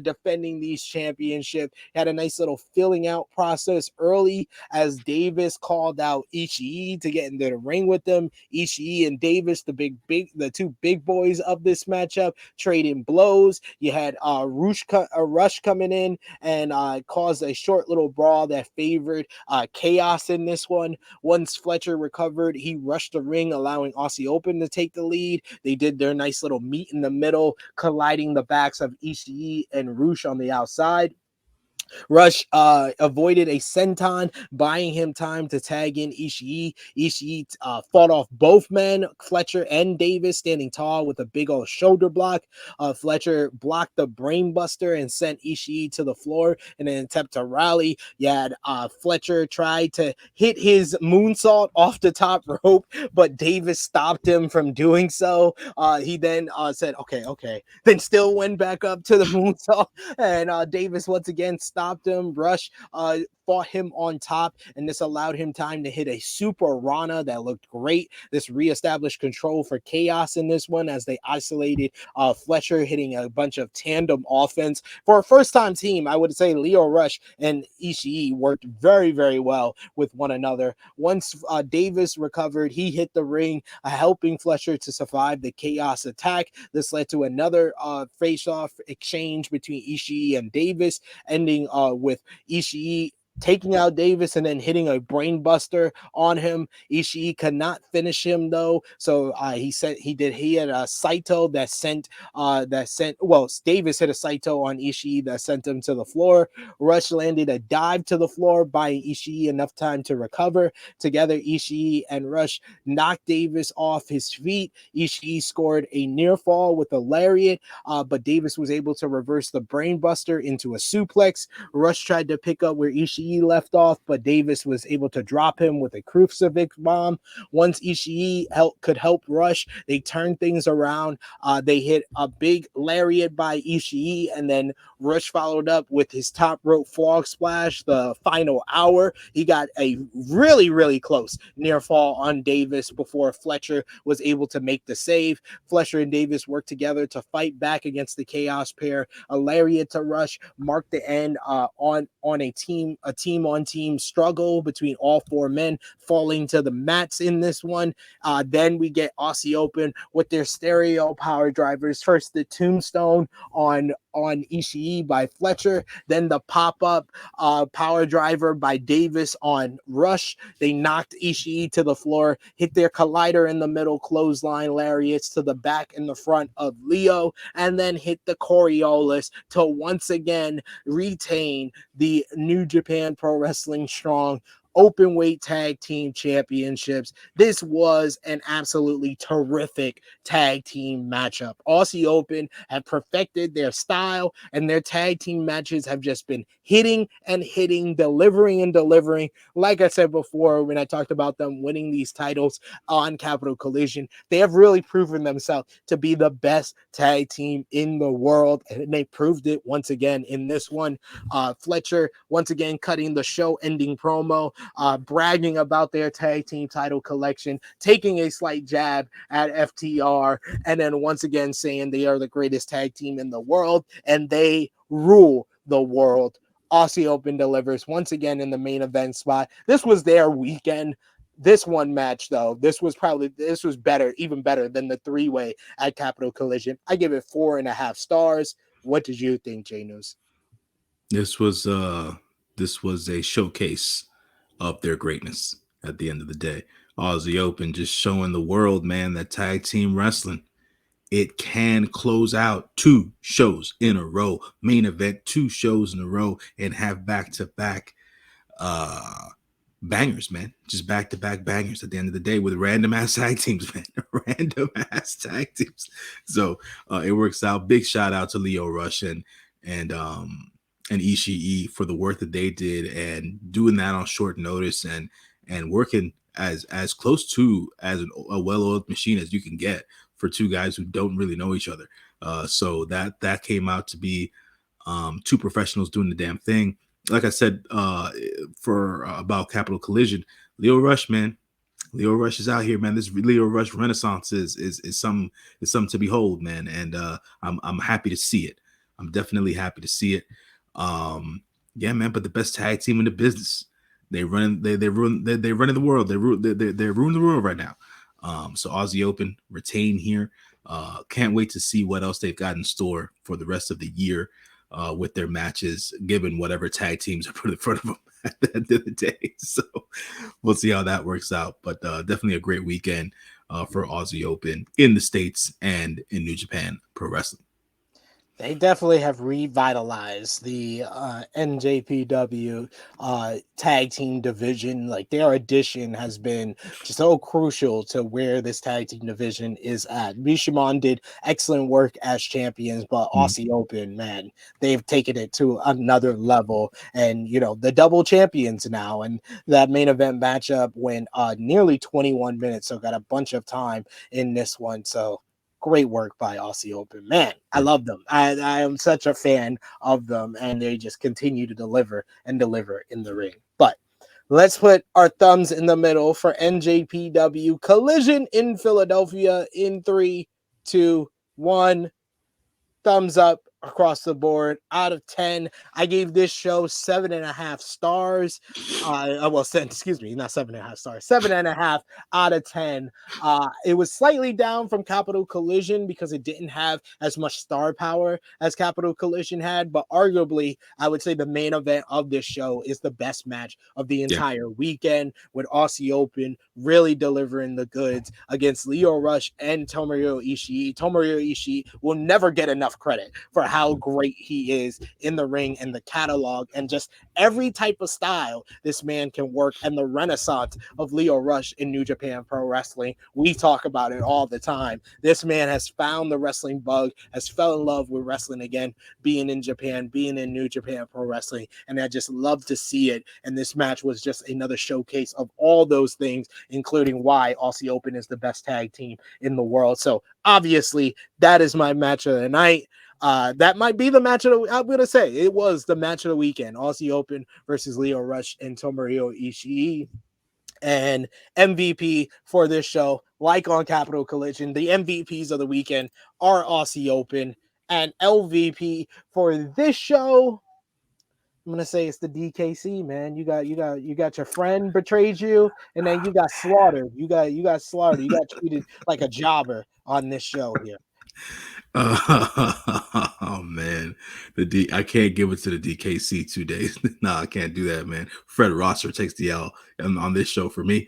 defending these championships. Had a nice little filling out process early as Davis called out Ishii to get into the ring with them. Ishii and Davis, the 2 big boys of this matchup, trading blows. You had Rush coming in and caused a short little brawl that favored Chaos in this one. Once Fletcher recovered, he rushed the ring, allowing Aussie Open to take the lead. They did their nice little meet in the middle, colliding the backs of Ishii and Rush on the outside. Rush avoided a senton, buying him time to tag in Ishii. Ishii fought off both men, Fletcher and Davis, standing tall with a big old shoulder block. Fletcher blocked the brainbuster and sent Ishii to the floor in an attempt to rally. You had Fletcher try to hit his moonsault off the top rope, but Davis stopped him from doing so. He then said, okay. Then still went back up to the moonsault, and Davis once again stopped him. Rush fought him on top, and this allowed him time to hit a super Rana that looked great. This reestablished control for Chaos in this one as they isolated Fletcher, hitting a bunch of tandem offense. For a first-time team, I would say Lio Rush and Ishii worked very, very well with one another. Once Davis recovered, he hit the ring, helping Fletcher to survive the Chaos attack. This led to another face-off exchange between Ishii and Davis, ending with Ishii taking out Davis and then hitting a brain buster on him. Ishii could not finish him though, so he had a Saito that sent Davis hit a Saito on Ishii that sent him to the floor. Rush landed a dive to the floor, buying Ishii enough time to recover. Together, Ishii and Rush knocked Davis off his feet. Ishii scored a near fall with a lariat, but Davis was able to reverse the brain buster into a suplex. Rush tried to pick up where Ishii left off, but Davis was able to drop him with a crucifix bomb. Once Ishii could help Rush, they turned things around. They hit a big lariat by Ishii, and then Rush followed up with his top rope frog splash. The final hour, he got a really, really close near fall on Davis before Fletcher was able to make the save. Fletcher and Davis worked together to fight back against the Chaos pair. A lariat to Rush marked the end on a team-on-team struggle between all 4 men, falling to the mats in this one. Then we get Aussie Open with their stereo power drivers. First, the tombstone on Ishii by Fletcher, then the pop-up power driver by Davis on Rush. They knocked Ishii to the floor, hit their collider in the middle, clothesline lariats to the back and the front of Leo, and then hit the Coriolis to once again retain the New Japan Pro Wrestling Strong open weight tag team championships. This was an absolutely terrific tag team matchup. Aussie Open have perfected their style, and their tag team matches have just been hitting and hitting, delivering and delivering. Like I said before, when I talked about them winning these titles on Capital Collision, they have really proven themselves to be the best tag team in the world, and they proved it once again in this one. Fletcher once again cutting the show-ending promo, bragging about their tag team title collection, taking a slight jab at FTR, and then once again saying they are the greatest tag team in the world and they rule the world. Aussie Open delivers once again in the main event spot. This was their weekend. This one match, though, this was better, even better than the three-way at Capital Collision. I give it 4.5 stars. What did you think, J-News? This was a showcase of their greatness at the end of the day. Aussie Open just showing the world, man, that tag team wrestling, it can close out 2 shows in a row, main event 2 shows in a row, and have back-to-back bangers, man. Just back-to-back bangers at the end of the day with random ass tag teams, man. Random ass tag teams. So it works out. Big shout out to Lio Rush and Ishii for the work that they did and doing that on short notice and working as close to as a well-oiled machine as you can get for 2 guys who don't really know each other. So that came out to be 2 professionals doing the damn thing. Like I said, about Capital Collision, Lio Rush, man. Lio Rush is out here, man. This Lio Rush renaissance is something to behold, man. And I'm happy to see it. I'm definitely happy to see it. Yeah, man. But the best tag team in the business. They're running the world. They're ruining the world right now. So Aussie Open retain here. Can't wait to see what else they've got in store for the rest of the year with their matches, given whatever tag teams are put in front of them at the end of the day. So we'll see how that works out. But definitely a great weekend for Aussie Open in the States and in New Japan Pro Wrestling. They definitely have revitalized the NJPW tag team division. Like, their addition has been just so crucial to where this tag team division is at. Bishamon did excellent work as champions, but Aussie Open, man, they've taken it to another level. And, you know, the double champions now. And that main event matchup went nearly 21 minutes, so got a bunch of time in this one. So great work by Aussie Open. Man, I love them. I am such a fan of them, and they just continue to deliver and deliver in the ring. But let's put our thumbs in the middle for NJPW Collision in Philadelphia in 3, 2, 1. Thumbs up across the board. Out of 10, I gave this show 7.5 stars. Excuse me, not 7.5 stars, 7.5 out of 10. It was slightly down from Capital Collision because it didn't have as much star power as Capital Collision had, but arguably, I would say the main event of this show is the best match of the entire weekend, with Aussie Open really delivering the goods against Lio Rush and Tomohiro Ishii. Tomohiro Ishii will never get enough credit for how great he is in the ring and the catalog and just every type of style this man can work, and the renaissance of Lio Rush in New Japan Pro Wrestling. We talk about it all the time. This man has found the wrestling bug, has fell in love with wrestling again, being in Japan, being in New Japan Pro Wrestling, and I just love to see it. And this match was just another showcase of all those things, including why Aussie Open is the best tag team in the world. So obviously that is my match of the night. That might be the match of I'm going to say it was the match of the weekend. Aussie Open versus Lio Rush and Tomohiro Ishii. And MVP for this show, like on Capital Collision, the MVPs of the weekend are Aussie Open. And LVP for this show, I'm gonna say it's the DKC, man. You got your friend betrayed you, and then you got slaughtered. You got slaughtered. You got treated like a jobber on this show here. Oh man, I can't give it to the DKC 2 days. No, I can't do that, man. Fred Rosser takes the L on this show for me.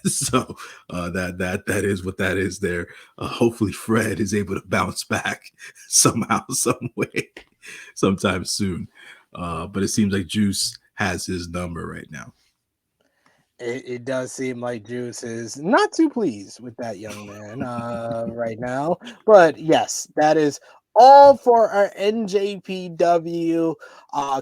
So that is what that is there. Hopefully Fred is able to bounce back somehow, some way, sometime soon. But it seems like Juice has his number right now. It does seem like Juice is not too pleased with that young man right now. But yes, that is all for our NJPW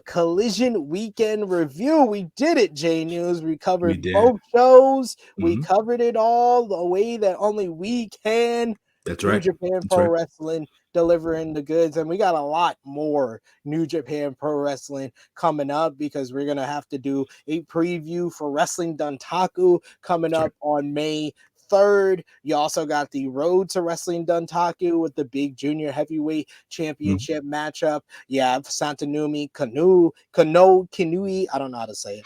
Collision Weekend Review. We did it, J-News. We We covered did. both shows. We Mhm. covered it all the way that only we can. That's New right. Japan That's Pro right. Wrestling delivering the goods. And we got a lot more New Japan Pro Wrestling coming up because we're going to have to do a preview for Wrestling Duntaku coming That's up on May 3rd. You also got the Road to Wrestling Duntaku with the big junior heavyweight championship matchup. You have Santanumi Kanui, I don't know how to say it,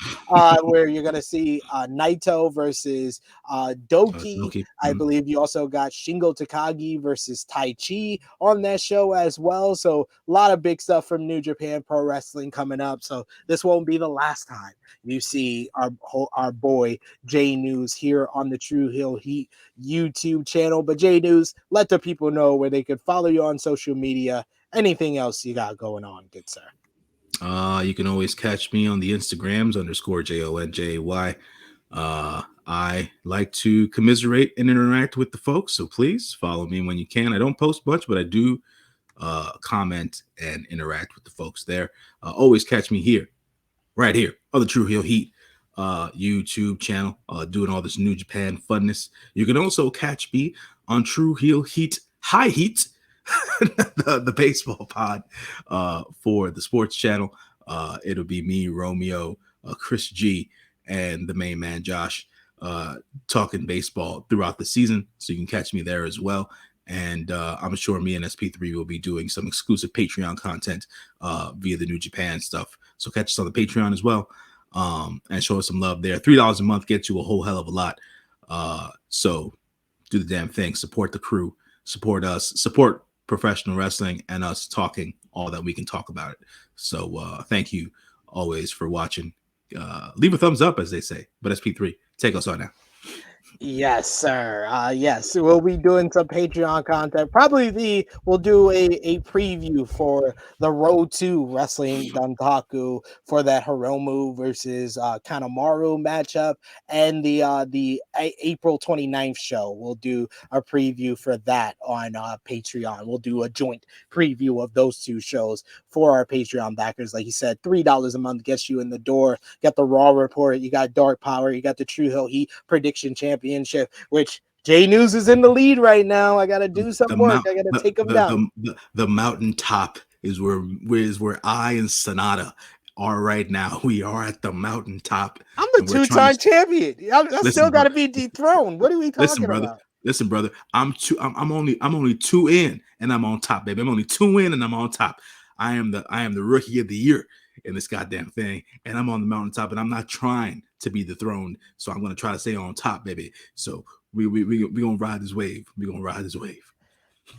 where you're going to see Naito versus Doki. Loki. I believe you also got Shingo Takagi versus Tai Chi on that show as well. So a lot of big stuff from New Japan Pro Wrestling coming up. So this won't be the last time you see our boy J-News here on the True Hill Heat YouTube channel. But J-News, let the people know where they could follow you on social media. Anything else you got going on, good sir? You can always catch me on the Instagrams _JONJY. I like to commiserate and interact with the folks, so please follow me when you can. I don't post much, but I do comment and interact with the folks there. Always catch me here, right here on the True Heel Heat YouTube channel, doing all this New Japan funness. You can also catch me on True Heel Heat High Heat, the baseball pod for the sports channel. It'll be me, Romeo, Chris G, and the main man Josh talking baseball throughout the season. So you can catch me there as well. And I'm sure me and SP3 will be doing some exclusive Patreon content via the New Japan stuff. So catch us on the Patreon as well, and show us some love there. $3 a month gets you a whole hell of a lot. So do the damn thing. Support the crew. Support us. Support professional wrestling and us talking all that we can talk about it. So thank you always for watching. Leave a thumbs up, as they say. But SP3, take us on now. Yes, sir. Yes, we'll be doing some Patreon content. Probably we'll do a preview for the Road to Wrestling Duntaku for that Hiromu versus Kanemaru matchup, and the April 29th show. We'll do a preview for that on Patreon. We'll do a joint preview of those two shows for our Patreon backers. Like you said, $3 a month gets you in the door. Got the Raw report, you got Dark Power, you got the True Hill Heat prediction championship, which J-News is in the lead right now. I gotta do some work. I gotta take him down. The mountaintop is where I and Sonata are right now. We are at the mountaintop. I'm the two-time champion. I still got to be dethroned. What are we talking about? Listen, brother. I'm only 2 in, and I'm on top, baby. I'm only 2 in, and I'm on top. I am the rookie of the year in this goddamn thing, and I'm on the mountaintop, and I'm not trying to be dethroned. So I'm gonna try to stay on top, baby. So we gonna ride this wave. We gonna ride this wave.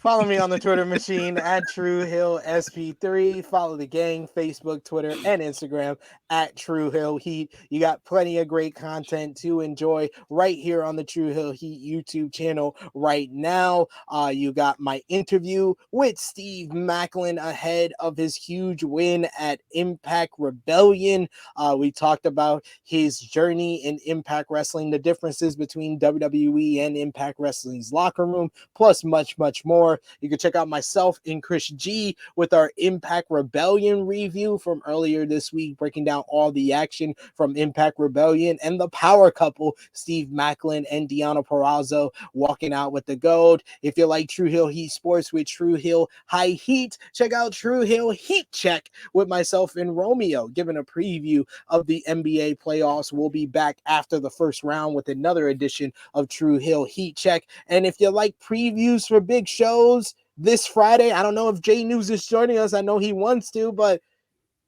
Follow me on the Twitter machine at True Hill SP3. Follow the gang, Facebook, Twitter, and Instagram at True Hill Heat. You got plenty of great content to enjoy right here on the True Hill Heat YouTube channel right now. You got my interview with Steve Macklin ahead of his huge win at Impact Rebellion. We talked about his journey in Impact Wrestling, the differences between WWE and Impact Wrestling's locker room, plus much, much more. You can check out myself and Chris G with our Impact Rebellion review from earlier this week, breaking down all the action from Impact Rebellion and the power couple, Steve Macklin and Deanna Purrazzo, walking out with the gold. If you like True Hill Heat Sports with True Hill High Heat, check out True Hill Heat Check with myself and Romeo, giving a preview of the NBA playoffs. We'll be back after the first round with another edition of True Hill Heat Check. And if you like previews for big shows this Friday, I don't know if J-News is joining us. I know he wants to, but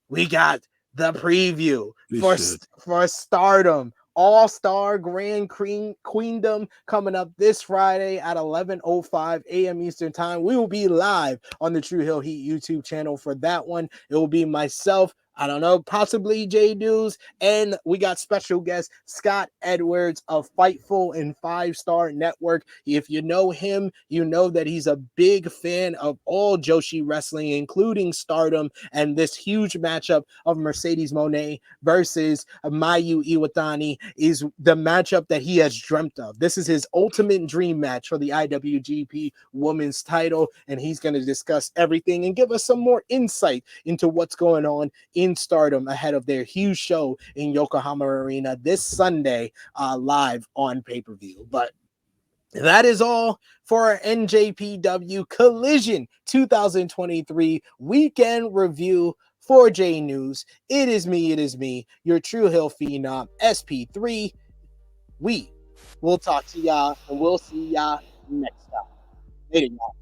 we got the preview for Stardom All-Star Grand Queendom coming up this Friday at 11:05 a.m. Eastern Time. We will be live on the True Hill Heat YouTube channel for that one. It will be myself, I don't know, possibly J-News. And we got special guest Scott Edwards of Fightful and 5 Star Network. If you know him, you know that he's a big fan of all Joshi wrestling, including Stardom, and this huge matchup of Mercedes Moné versus Mayu Iwatani is the matchup that he has dreamt of. This is his ultimate dream match for the IWGP Women's title, and he's going to discuss everything and give us some more insight into what's going on in Stardom ahead of their huge show in Yokohama Arena this Sunday, live on pay-per-view. But that is all for our NJPW Collision 2023 weekend review for J-News. It is me, your True Hill Phenom, SP3. We will talk to y'all, and we'll see y'all next time. Later, y'all.